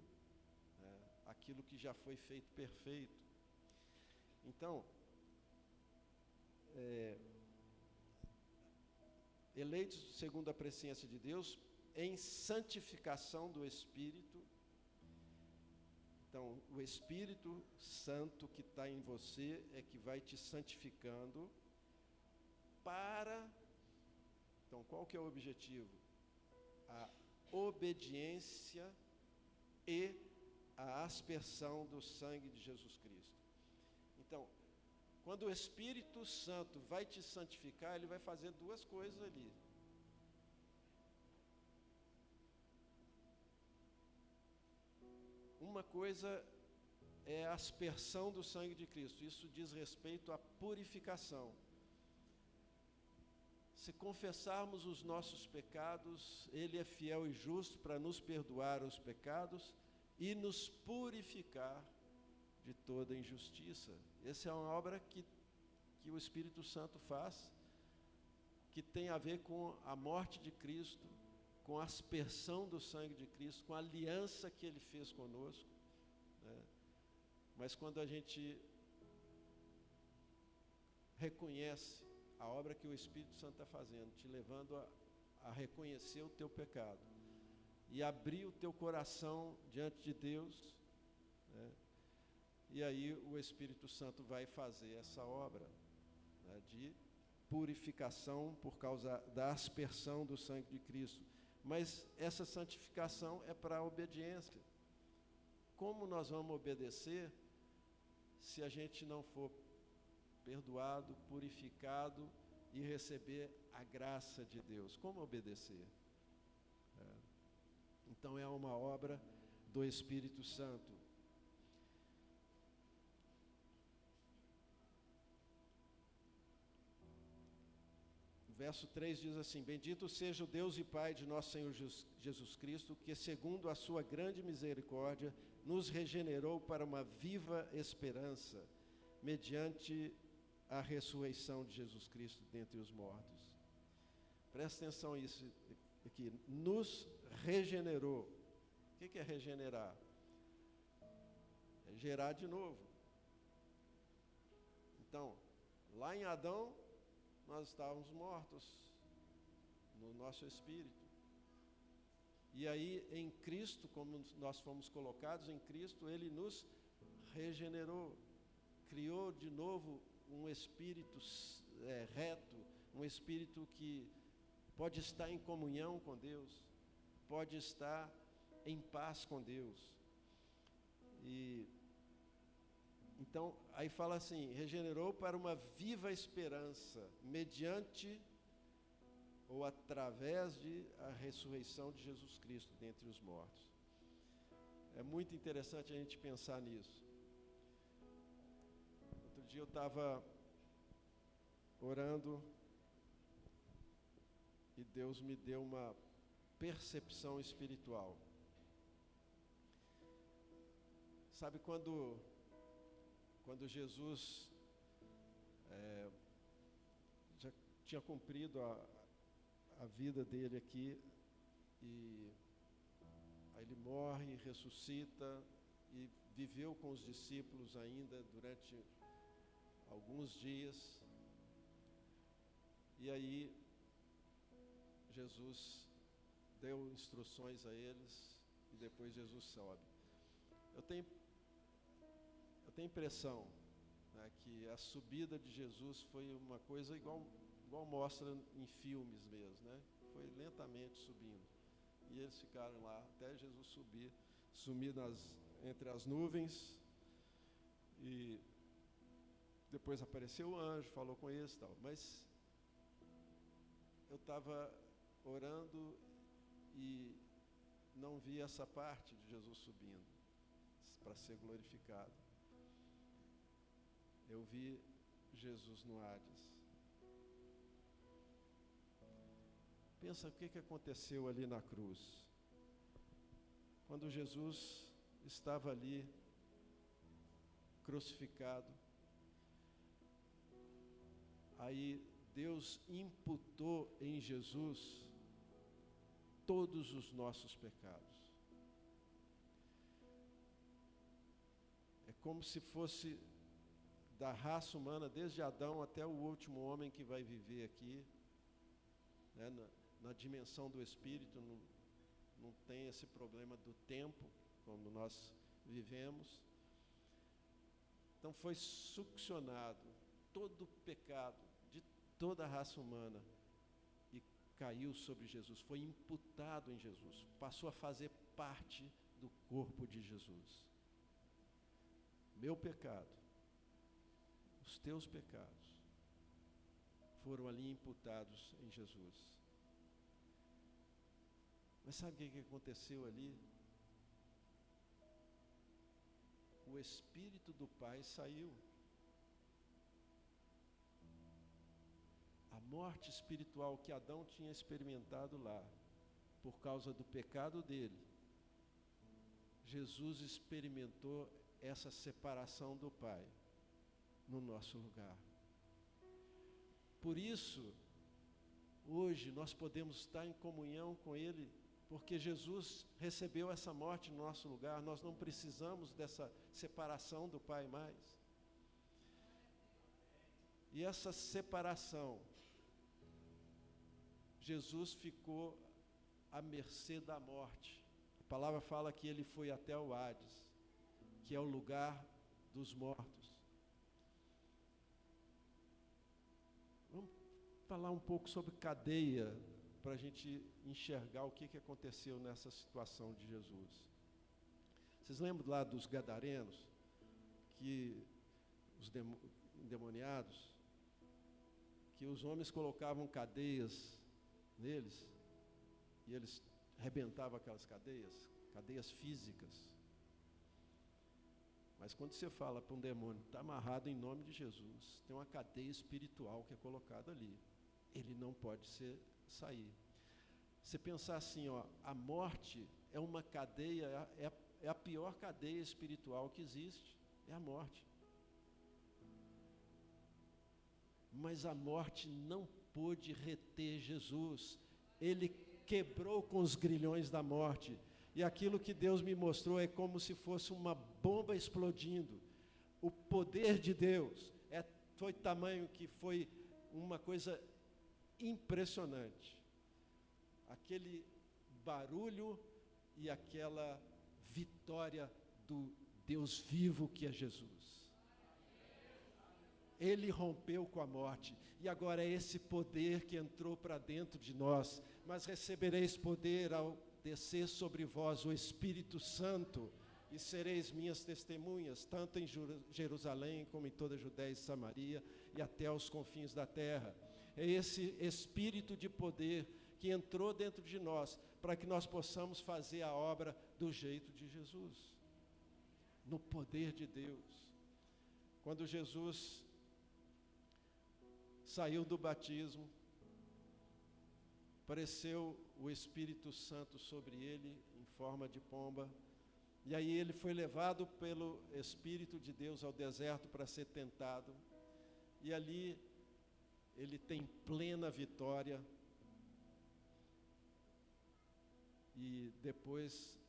né, aquilo que já foi feito perfeito. Então, eleitos segundo a presciência de Deus, em santificação do Espírito. Então, o Espírito Santo que está em você é que vai te santificando para... Então, qual que é o objetivo? A obediência e a aspersão do sangue de Jesus Cristo. Então, quando o Espírito Santo vai te santificar, ele vai fazer duas coisas ali. Uma coisa é a aspersão do sangue de Cristo. Isso diz respeito à purificação. Se confessarmos os nossos pecados, Ele é fiel e justo para nos perdoar os pecados e nos purificar de toda injustiça. Essa é uma obra que o Espírito Santo faz, que tem a ver com a morte de Cristo, com a aspersão do sangue de Cristo, com a aliança que Ele fez conosco, né? Mas quando a gente reconhece a obra que o Espírito Santo está fazendo, te levando a reconhecer o teu pecado e abrir o teu coração diante de Deus, né? E aí o Espírito Santo vai fazer essa obra, né, de purificação por causa da aspersão do sangue de Cristo. Mas essa santificação é para a obediência. Como nós vamos obedecer se a gente não for perdoado, purificado e receber a graça de Deus? Como obedecer? Então é uma obra do Espírito Santo. Verso 3 diz assim: Bendito seja o Deus e Pai de nosso Senhor Jesus Cristo, que segundo a sua grande misericórdia, nos regenerou para uma viva esperança, mediante a ressurreição de Jesus Cristo dentre os mortos. Presta atenção nisso aqui. Nos regenerou. O que é regenerar? É gerar de novo. Então, lá em Adão, nós estávamos mortos no nosso espírito. E aí, em Cristo, como nós fomos colocados em Cristo, Ele nos regenerou, criou de novo um espírito reto, um espírito que pode estar em comunhão com Deus, pode estar em paz com Deus. E então, aí fala assim: regenerou para uma viva esperança, mediante ou através de a ressurreição de Jesus Cristo dentre os mortos. É muito interessante a gente pensar nisso. Outro dia eu estava orando e Deus me deu uma percepção espiritual. Sabe quando Jesus já tinha cumprido a vida dele aqui, e aí ele morre, ressuscita e viveu com os discípulos ainda durante alguns dias, e aí Jesus deu instruções a eles e depois Jesus sobe. Eu tenho impressão, né, que a subida de Jesus foi uma coisa igual mostra em filmes mesmo, né? Foi lentamente subindo. E eles ficaram lá até Jesus sumir entre as nuvens. E depois apareceu o anjo, falou com eles e tal. Mas eu estava orando e não vi essa parte de Jesus subindo para ser glorificado. Eu vi Jesus no Hades. Pensa o que aconteceu ali na cruz. Quando Jesus estava ali, crucificado, aí Deus imputou em Jesus todos os nossos pecados. É como se fosse da raça humana, desde Adão até o último homem que vai viver aqui, né, na dimensão do Espírito, não tem esse problema do tempo, como nós vivemos. Então foi succionado todo o pecado de toda a raça humana e caiu sobre Jesus, foi imputado em Jesus, passou a fazer parte do corpo de Jesus. Meu pecado, os teus pecados foram ali imputados em Jesus. Mas sabe o que aconteceu ali? O Espírito do Pai saiu. A morte espiritual que Adão tinha experimentado lá, por causa do pecado dele, Jesus experimentou essa separação do Pai no nosso lugar. Por isso, hoje nós podemos estar em comunhão com Ele, porque Jesus recebeu essa morte no nosso lugar. Nós não precisamos dessa separação do Pai mais. E essa separação, Jesus ficou à mercê da morte. A palavra fala que ele foi até o Hades, que é o lugar dos mortos. Vamos falar um pouco sobre cadeia, para a gente enxergar o que aconteceu nessa situação de Jesus. Vocês lembram lá dos gadarenos, que os endemoniados, que os homens colocavam cadeias neles, e eles arrebentavam aquelas cadeias físicas. Mas quando você fala para um demônio, está amarrado em nome de Jesus, tem uma cadeia espiritual que é colocada ali, ele não pode sair. Você pensar assim, a morte é uma cadeia, é a pior cadeia espiritual que existe, é a morte. Mas a morte não pôde reter Jesus, ele quebrou com os grilhões da morte, e aquilo que Deus me mostrou é como se fosse uma bomba explodindo. O poder de Deus foi tamanho que foi uma coisa impressionante. Aquele barulho e aquela vitória do Deus vivo que é Jesus. Ele rompeu com a morte, e agora é esse poder que entrou para dentro de nós. Mas recebereis poder ao descer sobre vós o Espírito Santo, e sereis minhas testemunhas, tanto em Jerusalém, como em toda a Judéia e Samaria, e até aos confins da terra. É esse Espírito de poder que entrou dentro de nós, para que nós possamos fazer a obra do jeito de Jesus, no poder de Deus. Quando Jesus saiu do batismo, apareceu o Espírito Santo sobre ele, em forma de pomba, e aí ele foi levado pelo Espírito de Deus ao deserto para ser tentado, e ali ele tem plena vitória. E depois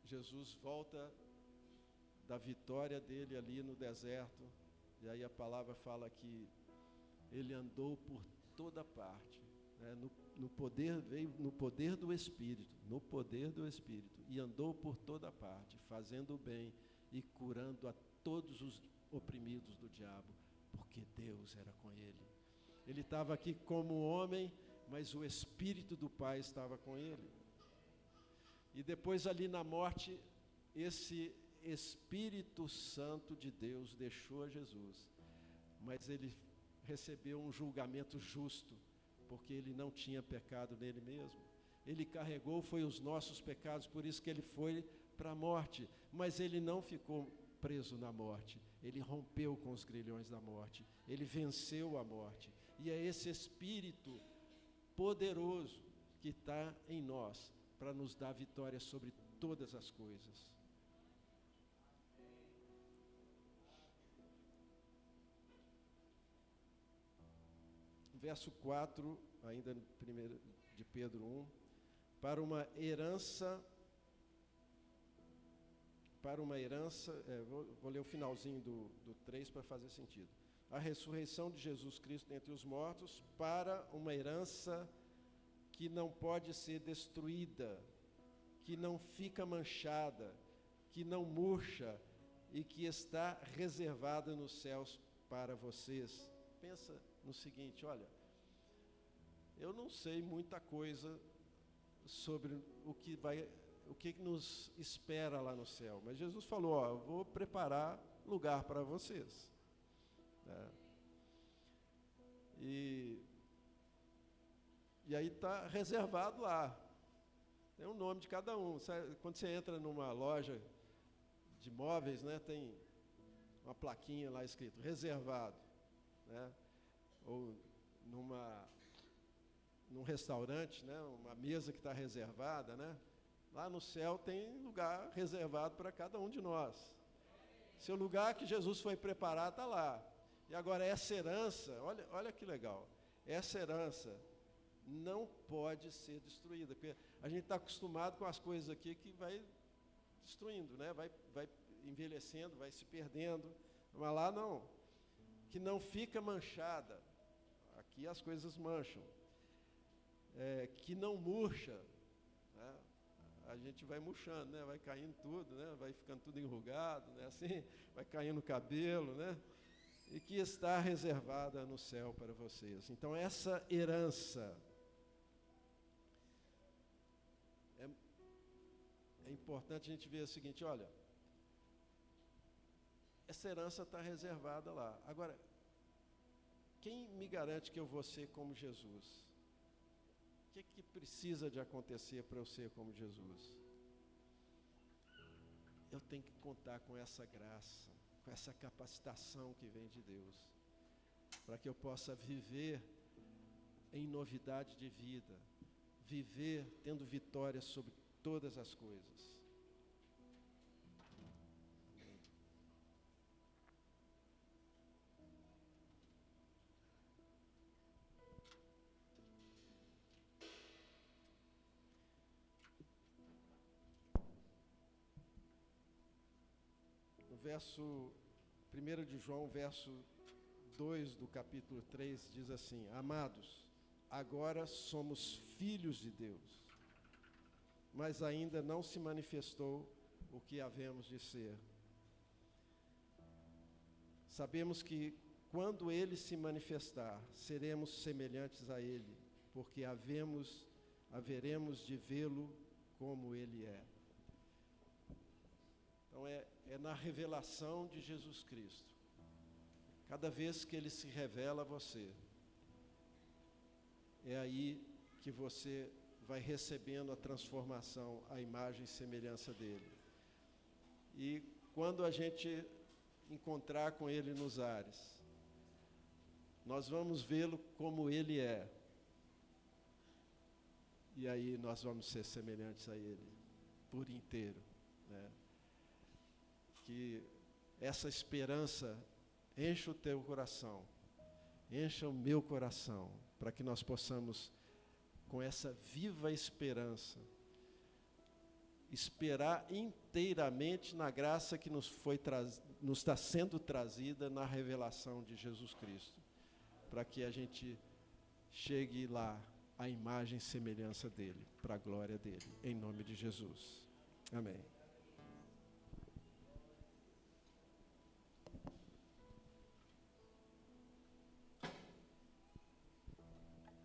Jesus volta da vitória dele ali no deserto, e aí a palavra fala que ele andou por toda parte, né? No poder do Espírito, e andou por toda parte, fazendo o bem e curando a todos os oprimidos do diabo, porque Deus era com ele. Ele estava aqui como homem, mas o Espírito do Pai estava com ele. E depois ali na morte, esse Espírito Santo de Deus deixou a Jesus, mas ele recebeu um julgamento justo, porque ele não tinha pecado nele mesmo. Ele carregou, foi os nossos pecados, por isso que ele foi para a morte. Mas ele não ficou preso na morte. Ele rompeu com os grilhões da morte. Ele venceu a morte. E é esse Espírito poderoso que está em nós para nos dar vitória sobre todas as coisas. Verso 4, ainda no primeiro de Pedro 1, para uma herança, vou ler o finalzinho do 3 para fazer sentido. A ressurreição de Jesus Cristo dentre os mortos, para uma herança que não pode ser destruída, que não fica manchada, que não murcha e que está reservada nos céus para vocês. Pensa no seguinte, olha, eu não sei muita coisa sobre o que nos espera lá no céu, mas Jesus falou, ó, eu vou preparar lugar para vocês. E aí está reservado lá, tem o nome de cada um. Quando você entra numa loja de móveis, né, tem uma plaquinha lá escrito, reservado, né? Ou num restaurante, né, uma mesa que está reservada, né? Lá no céu tem lugar reservado para cada um de nós. Seu lugar que Jesus foi preparar está lá. E agora essa herança, olha que legal, essa herança não pode ser destruída, porque a gente está acostumado com as coisas aqui que vai destruindo, né? Vai envelhecendo, vai se perdendo, mas lá não, que não fica manchada, aqui as coisas mancham, que não murcha, né? A gente vai murchando, né? Vai caindo tudo, né? Vai ficando tudo enrugado, né? Assim, vai caindo o cabelo, né? E que está reservada no céu para vocês. Então essa herança é importante a gente ver o seguinte, olha, essa herança está reservada lá. Agora, quem me garante que eu vou ser como Jesus? O que precisa de acontecer para eu ser como Jesus? Eu tenho que contar com essa graça, com essa capacitação que vem de Deus, para que eu possa viver em novidade de vida, viver tendo vitória sobre todas as coisas. Verso 1 de João, verso 2 do capítulo 3, diz assim, amados, agora somos filhos de Deus, mas ainda não se manifestou o que havemos de ser. Sabemos que quando Ele se manifestar, seremos semelhantes a Ele, porque haveremos de vê-lo como Ele é. Então é na revelação de Jesus Cristo. Cada vez que Ele se revela a você, é aí que você vai recebendo a transformação, a imagem e semelhança dEle. E quando a gente encontrar com Ele nos ares, nós vamos vê-lo como Ele é. E aí nós vamos ser semelhantes a Ele por inteiro, né? Que essa esperança encha o teu coração, encha o meu coração, para que nós possamos, com essa viva esperança, esperar inteiramente na graça que nos está sendo trazida na revelação de Jesus Cristo, para que a gente chegue lá à imagem e semelhança dEle, para a glória dEle, em nome de Jesus. Amém.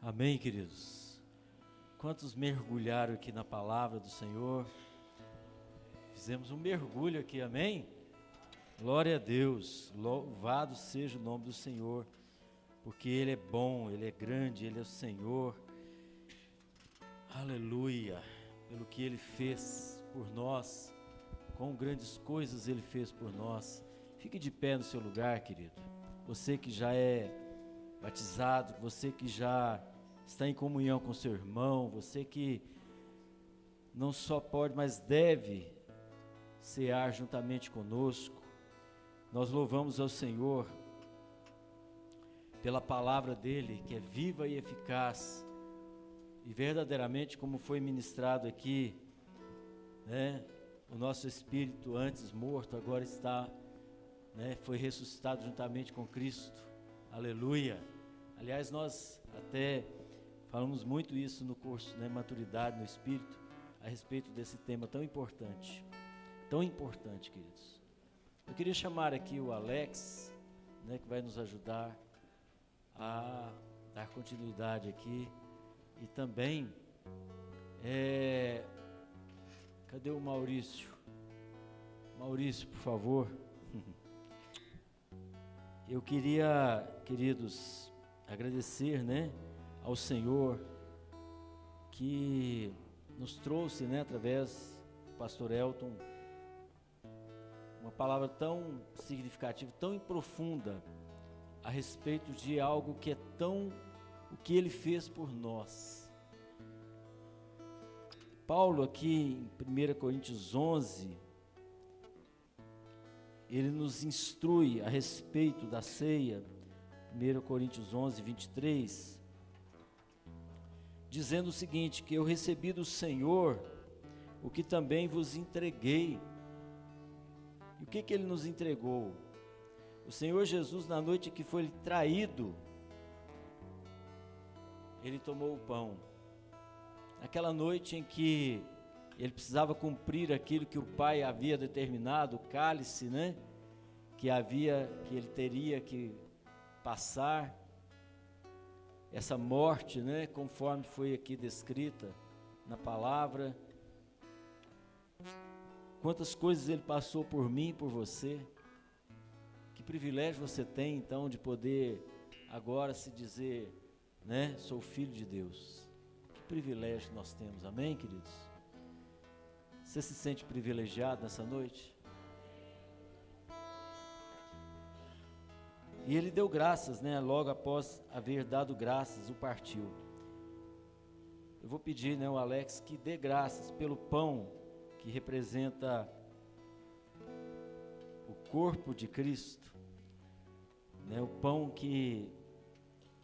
Amém, queridos. Quantos mergulharam aqui na palavra do Senhor? Fizemos um mergulho aqui, amém? Glória a Deus, louvado seja o nome do Senhor, porque Ele é bom, Ele é grande, Ele é o Senhor. Aleluia, pelo que Ele fez por nós, quão grandes coisas Ele fez por nós. Fique de pé no seu lugar, querido. Você que já é batizado, você que já está em comunhão com seu irmão, você que não só pode, mas deve cear juntamente conosco. Nós louvamos ao Senhor pela palavra dEle, que é viva e eficaz, e verdadeiramente, como foi ministrado aqui, né, o nosso espírito antes morto, agora está, né, foi ressuscitado juntamente com Cristo. Aleluia. Aliás, nós até falamos muito isso no curso, né, Maturidade no Espírito, a respeito desse tema tão importante, queridos. Eu queria chamar aqui o Alex, né, que vai nos ajudar a dar continuidade aqui, e também, cadê o Maurício? Maurício, por favor. Eu queria, queridos, agradecer, né, ao Senhor que nos trouxe, né, através do pastor Elton, uma palavra tão significativa, tão profunda, a respeito de algo que é tão, o que Ele fez por nós. Paulo aqui em 1 Coríntios 11, ele nos instrui a respeito da ceia, 1 Coríntios 11, 23, dizendo o seguinte, que eu recebi do Senhor o que também vos entreguei. E o que Ele nos entregou? O Senhor Jesus, na noite que foi traído, Ele tomou o pão. Naquela noite em que Ele precisava cumprir aquilo que o Pai havia determinado, o cálice, né? Que Ele teria que passar, essa morte, né? Conforme foi aqui descrita na palavra. Quantas coisas Ele passou por mim e por você. Que privilégio você tem, então, de poder agora se dizer, né, sou filho de Deus. Que privilégio nós temos, amém, queridos? Você se sente privilegiado nessa noite? E Ele deu graças, né, logo após haver dado graças, o partiu. Eu vou pedir, né, o Alex que dê graças pelo pão que representa o corpo de Cristo, né, o pão que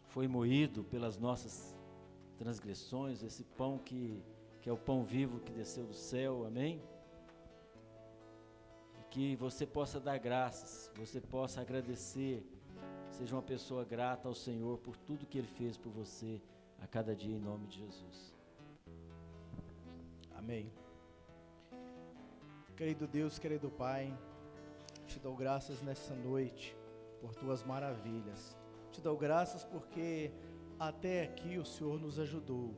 foi moído pelas nossas transgressões, esse pão que é o pão vivo que desceu do céu, amém? E que você possa dar graças, você possa agradecer, seja uma pessoa grata ao Senhor por tudo que Ele fez por você a cada dia, em nome de Jesus. Amém. Querido Deus, querido Pai, te dou graças nessa noite por tuas maravilhas. Te dou graças porque até aqui o Senhor nos ajudou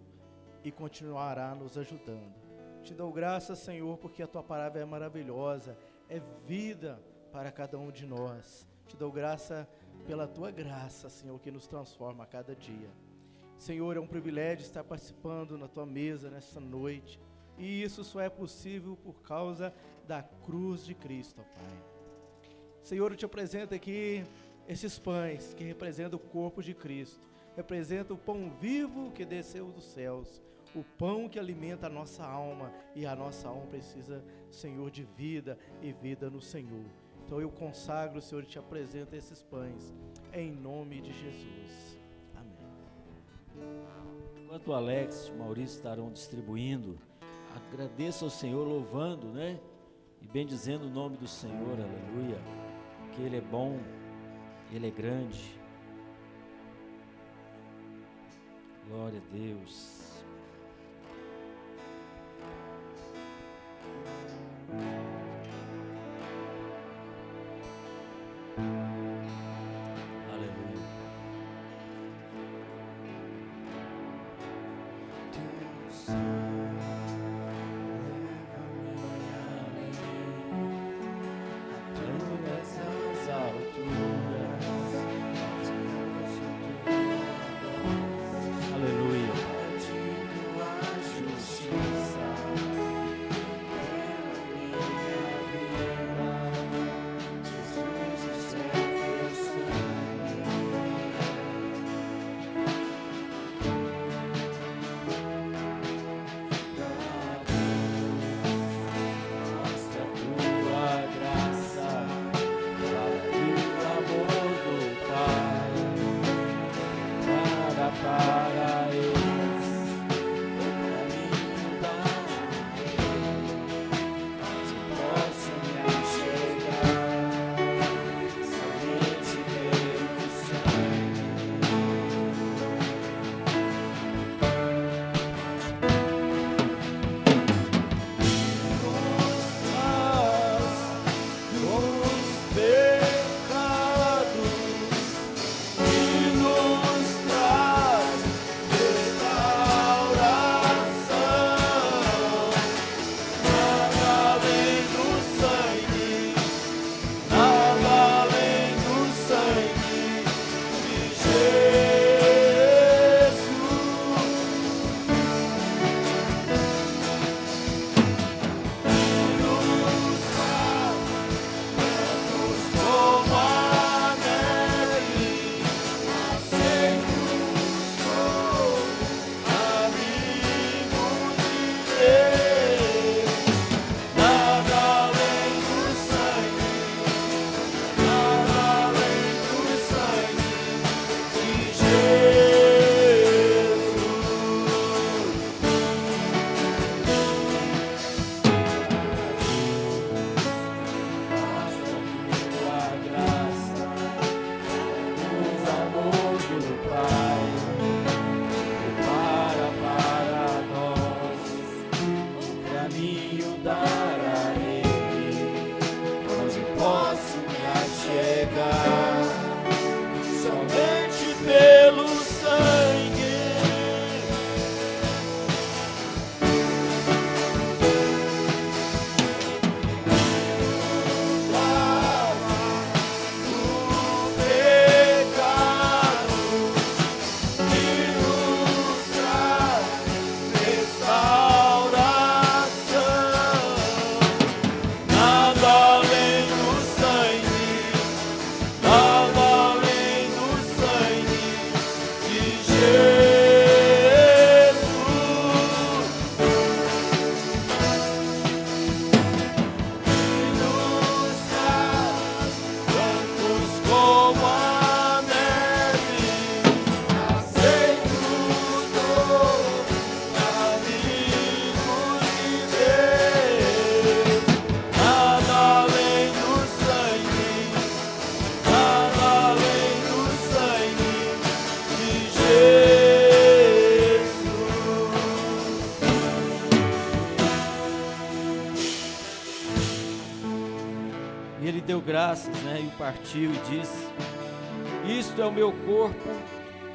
e continuará nos ajudando. Te dou graças, Senhor, porque a tua palavra é maravilhosa, é vida para cada um de nós. Te dou graça pela tua graça, Senhor, que nos transforma a cada dia. Senhor, é um privilégio estar participando na tua mesa nessa noite. E isso só é possível por causa da cruz de Cristo, ó Pai. Senhor, eu te apresento aqui esses pães que representam o corpo de Cristo. Representa o pão vivo que desceu dos céus. O pão que alimenta a nossa alma. E a nossa alma precisa, Senhor, de vida e vida no Senhor. Então eu consagro, Senhor, e te apresento esses pães. Em nome de Jesus. Amém. Enquanto o Alex e o Maurício estarão distribuindo, agradeça ao Senhor, louvando, né? E bendizendo o nome do Senhor, aleluia. Que Ele é bom, Ele é grande. Glória a Deus. Aleluia. Aleluia. E ele deu graças, né, e partiu e disse: isto é o meu corpo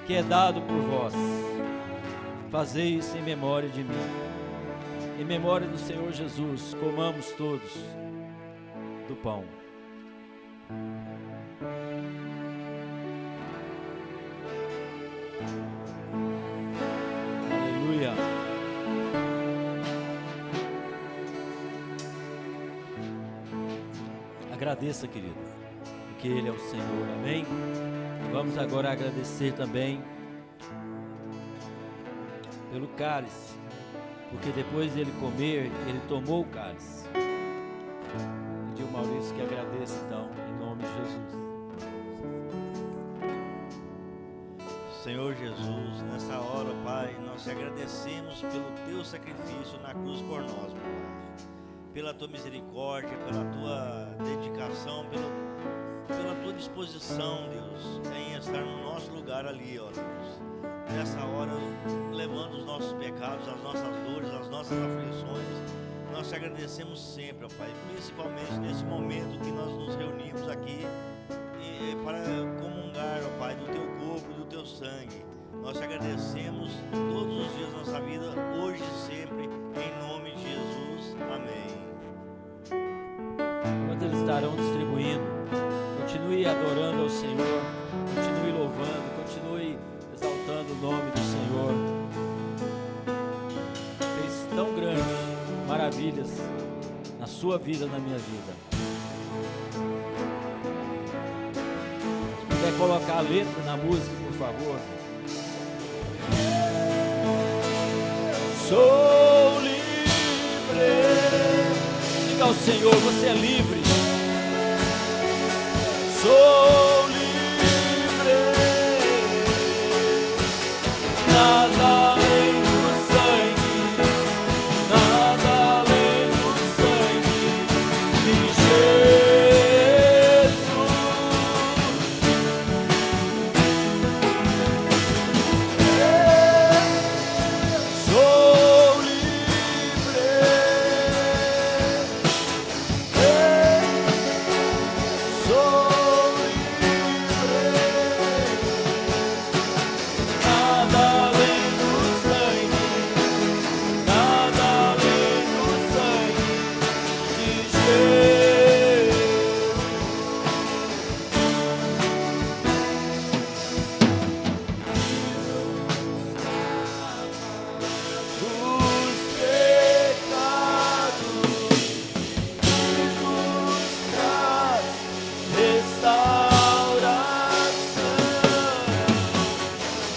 que é dado por vós. Fazei isso em memória de mim. Em memória do Senhor Jesus, comamos todos do pão. Aleluia. Agradeça, querido, porque Ele é o Senhor, amém? Vamos agora agradecer também pelo cálice, porque depois de ele comer, ele tomou o cálice. Pediu o Maurício que agradeça então, em nome de Jesus. Senhor Jesus, nessa hora, Pai, nós te agradecemos pelo teu sacrifício na cruz por nós, meu Pai. Pela tua misericórdia, pela tua dedicação, pela tua disposição, Deus, em estar no nosso lugar ali, ó Deus. Nessa hora, levando os nossos pecados, as nossas dores, as nossas aflições, nós te agradecemos sempre, ó Pai, principalmente nesse momento que nós nos reunimos aqui para comungar, ó Pai, do teu corpo, do teu sangue. Nós te agradecemos todos os dias da nossa vida, hoje e sempre, em nome de Jesus. Amém. Enquanto eles estarão distribuindo, continue adorando ao Senhor, continue louvando, continue exaltando o nome do Senhor. Fez tão grandes maravilhas na sua vida, na minha vida. Se puder colocar a letra na música, por favor. Sou livre. Diga ao Senhor, você é livre. Sou livre. Nada além do sangue, nada além do sangue de Jesus. Sou livre. Sou livre. Nada além do sangue, nada além do sangue de Jesus. Os pecados e nos traz restauração.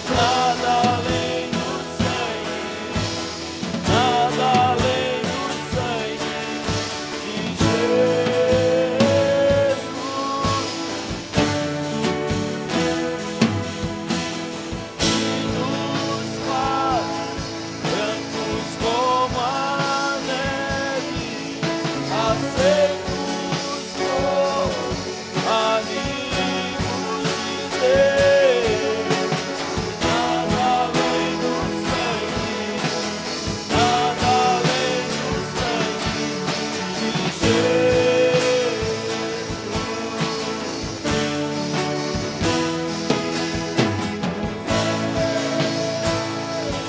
Nada além do sangue, nada além do sangue de Jesus. Nos faz brancos como a neve, aceitos como amigos de Deus. Nada além do sangue, nada além do sangue de Jesus.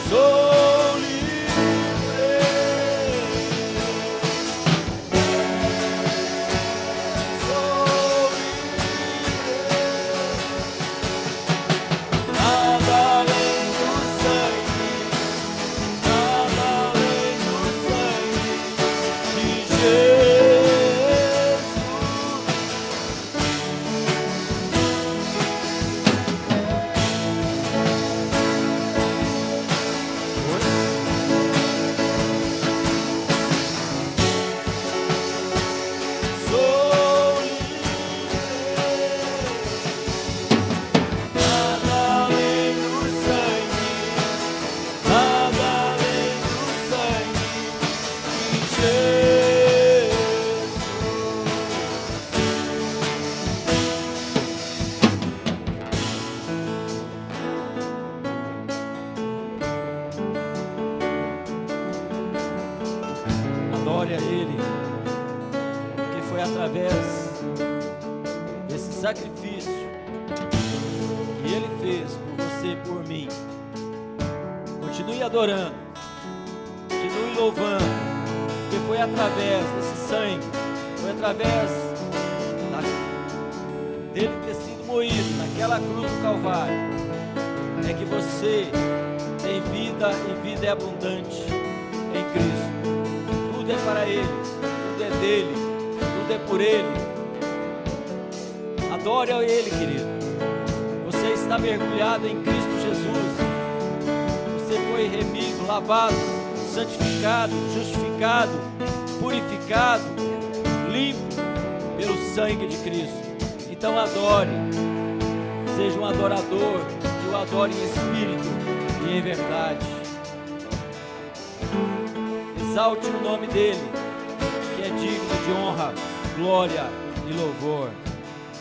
Sou livre. Sou livre. Nada além do sangue, nada além do sangue de Jesus. Sou livre. Nada além do sangue, nada além do sangue de Jesus. Adore a Ele, porque foi através sacrifício que Ele fez por você e por mim. Continue adorando, continue louvando, porque foi através desse sangue, foi através dele ter sido moído naquela cruz do Calvário, é que você tem vida e vida é abundante em Cristo. Tudo é para Ele, tudo é dele, tudo é por Ele. Adore a Ele, querido. Você está mergulhado em Cristo Jesus. Você foi remido, lavado, santificado, justificado, purificado, limpo pelo sangue de Cristo. Então adore, seja um adorador, que o adore em espírito e em verdade. Exalte o nome dEle, que é digno de honra, glória e louvor.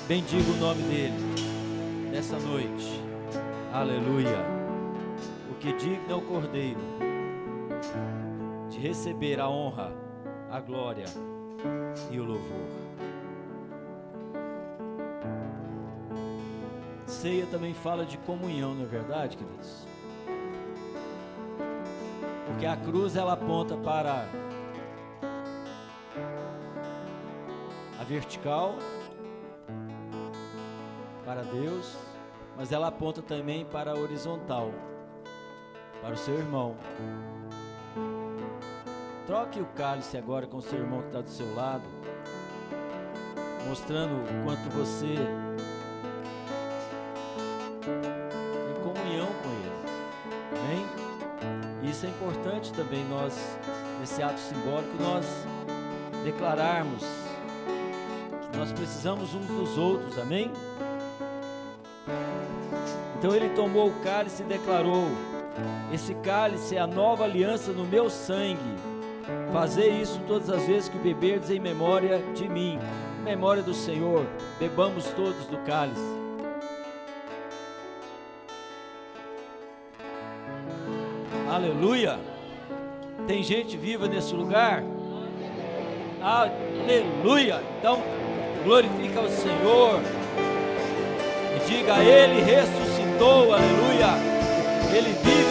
Bendiga o nome dEle nessa noite. Aleluia. Porque digno é o Cordeiro de receber a honra, a glória e o louvor. Ceia também fala de comunhão, não é verdade, queridos? Porque a cruz ela aponta para a vertical, para Deus, mas ela aponta também para a horizontal, para o seu irmão. Troque o cálice agora com o seu irmão que está do seu lado, mostrando o quanto você tem comunhão com Ele. Amém? E isso é importante também nós, nesse ato simbólico, nós declararmos que nós precisamos uns dos outros. Amém? Então ele tomou o cálice e declarou: esse cálice é a nova aliança no meu sangue. Fazei isso todas as vezes que o beberdes em memória de mim. Em memória do Senhor, bebamos todos do cálice. Aleluia! Tem gente viva nesse lugar? Aleluia! Então, glorifica o Senhor e diga: Ele ressuscitou, aleluia! Ele vive.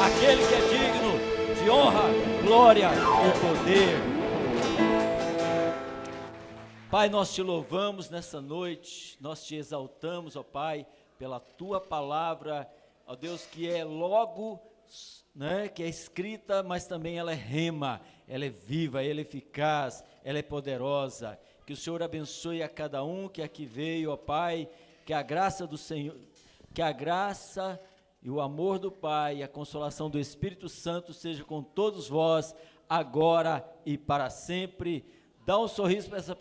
Aquele que é digno de honra, glória e poder. Pai, nós te louvamos nessa noite, nós te exaltamos, ó Pai, pela tua palavra, ó Deus, que é logo, né, que é escrita, mas também ela é rema, ela é viva, ela é eficaz, ela é poderosa. Que o Senhor abençoe a cada um que aqui veio, ó Pai, que a graça do Senhor, que a graça e o amor do Pai e a consolação do Espírito Santo seja com todos vós, agora e para sempre. Dá um sorriso para essa pessoa.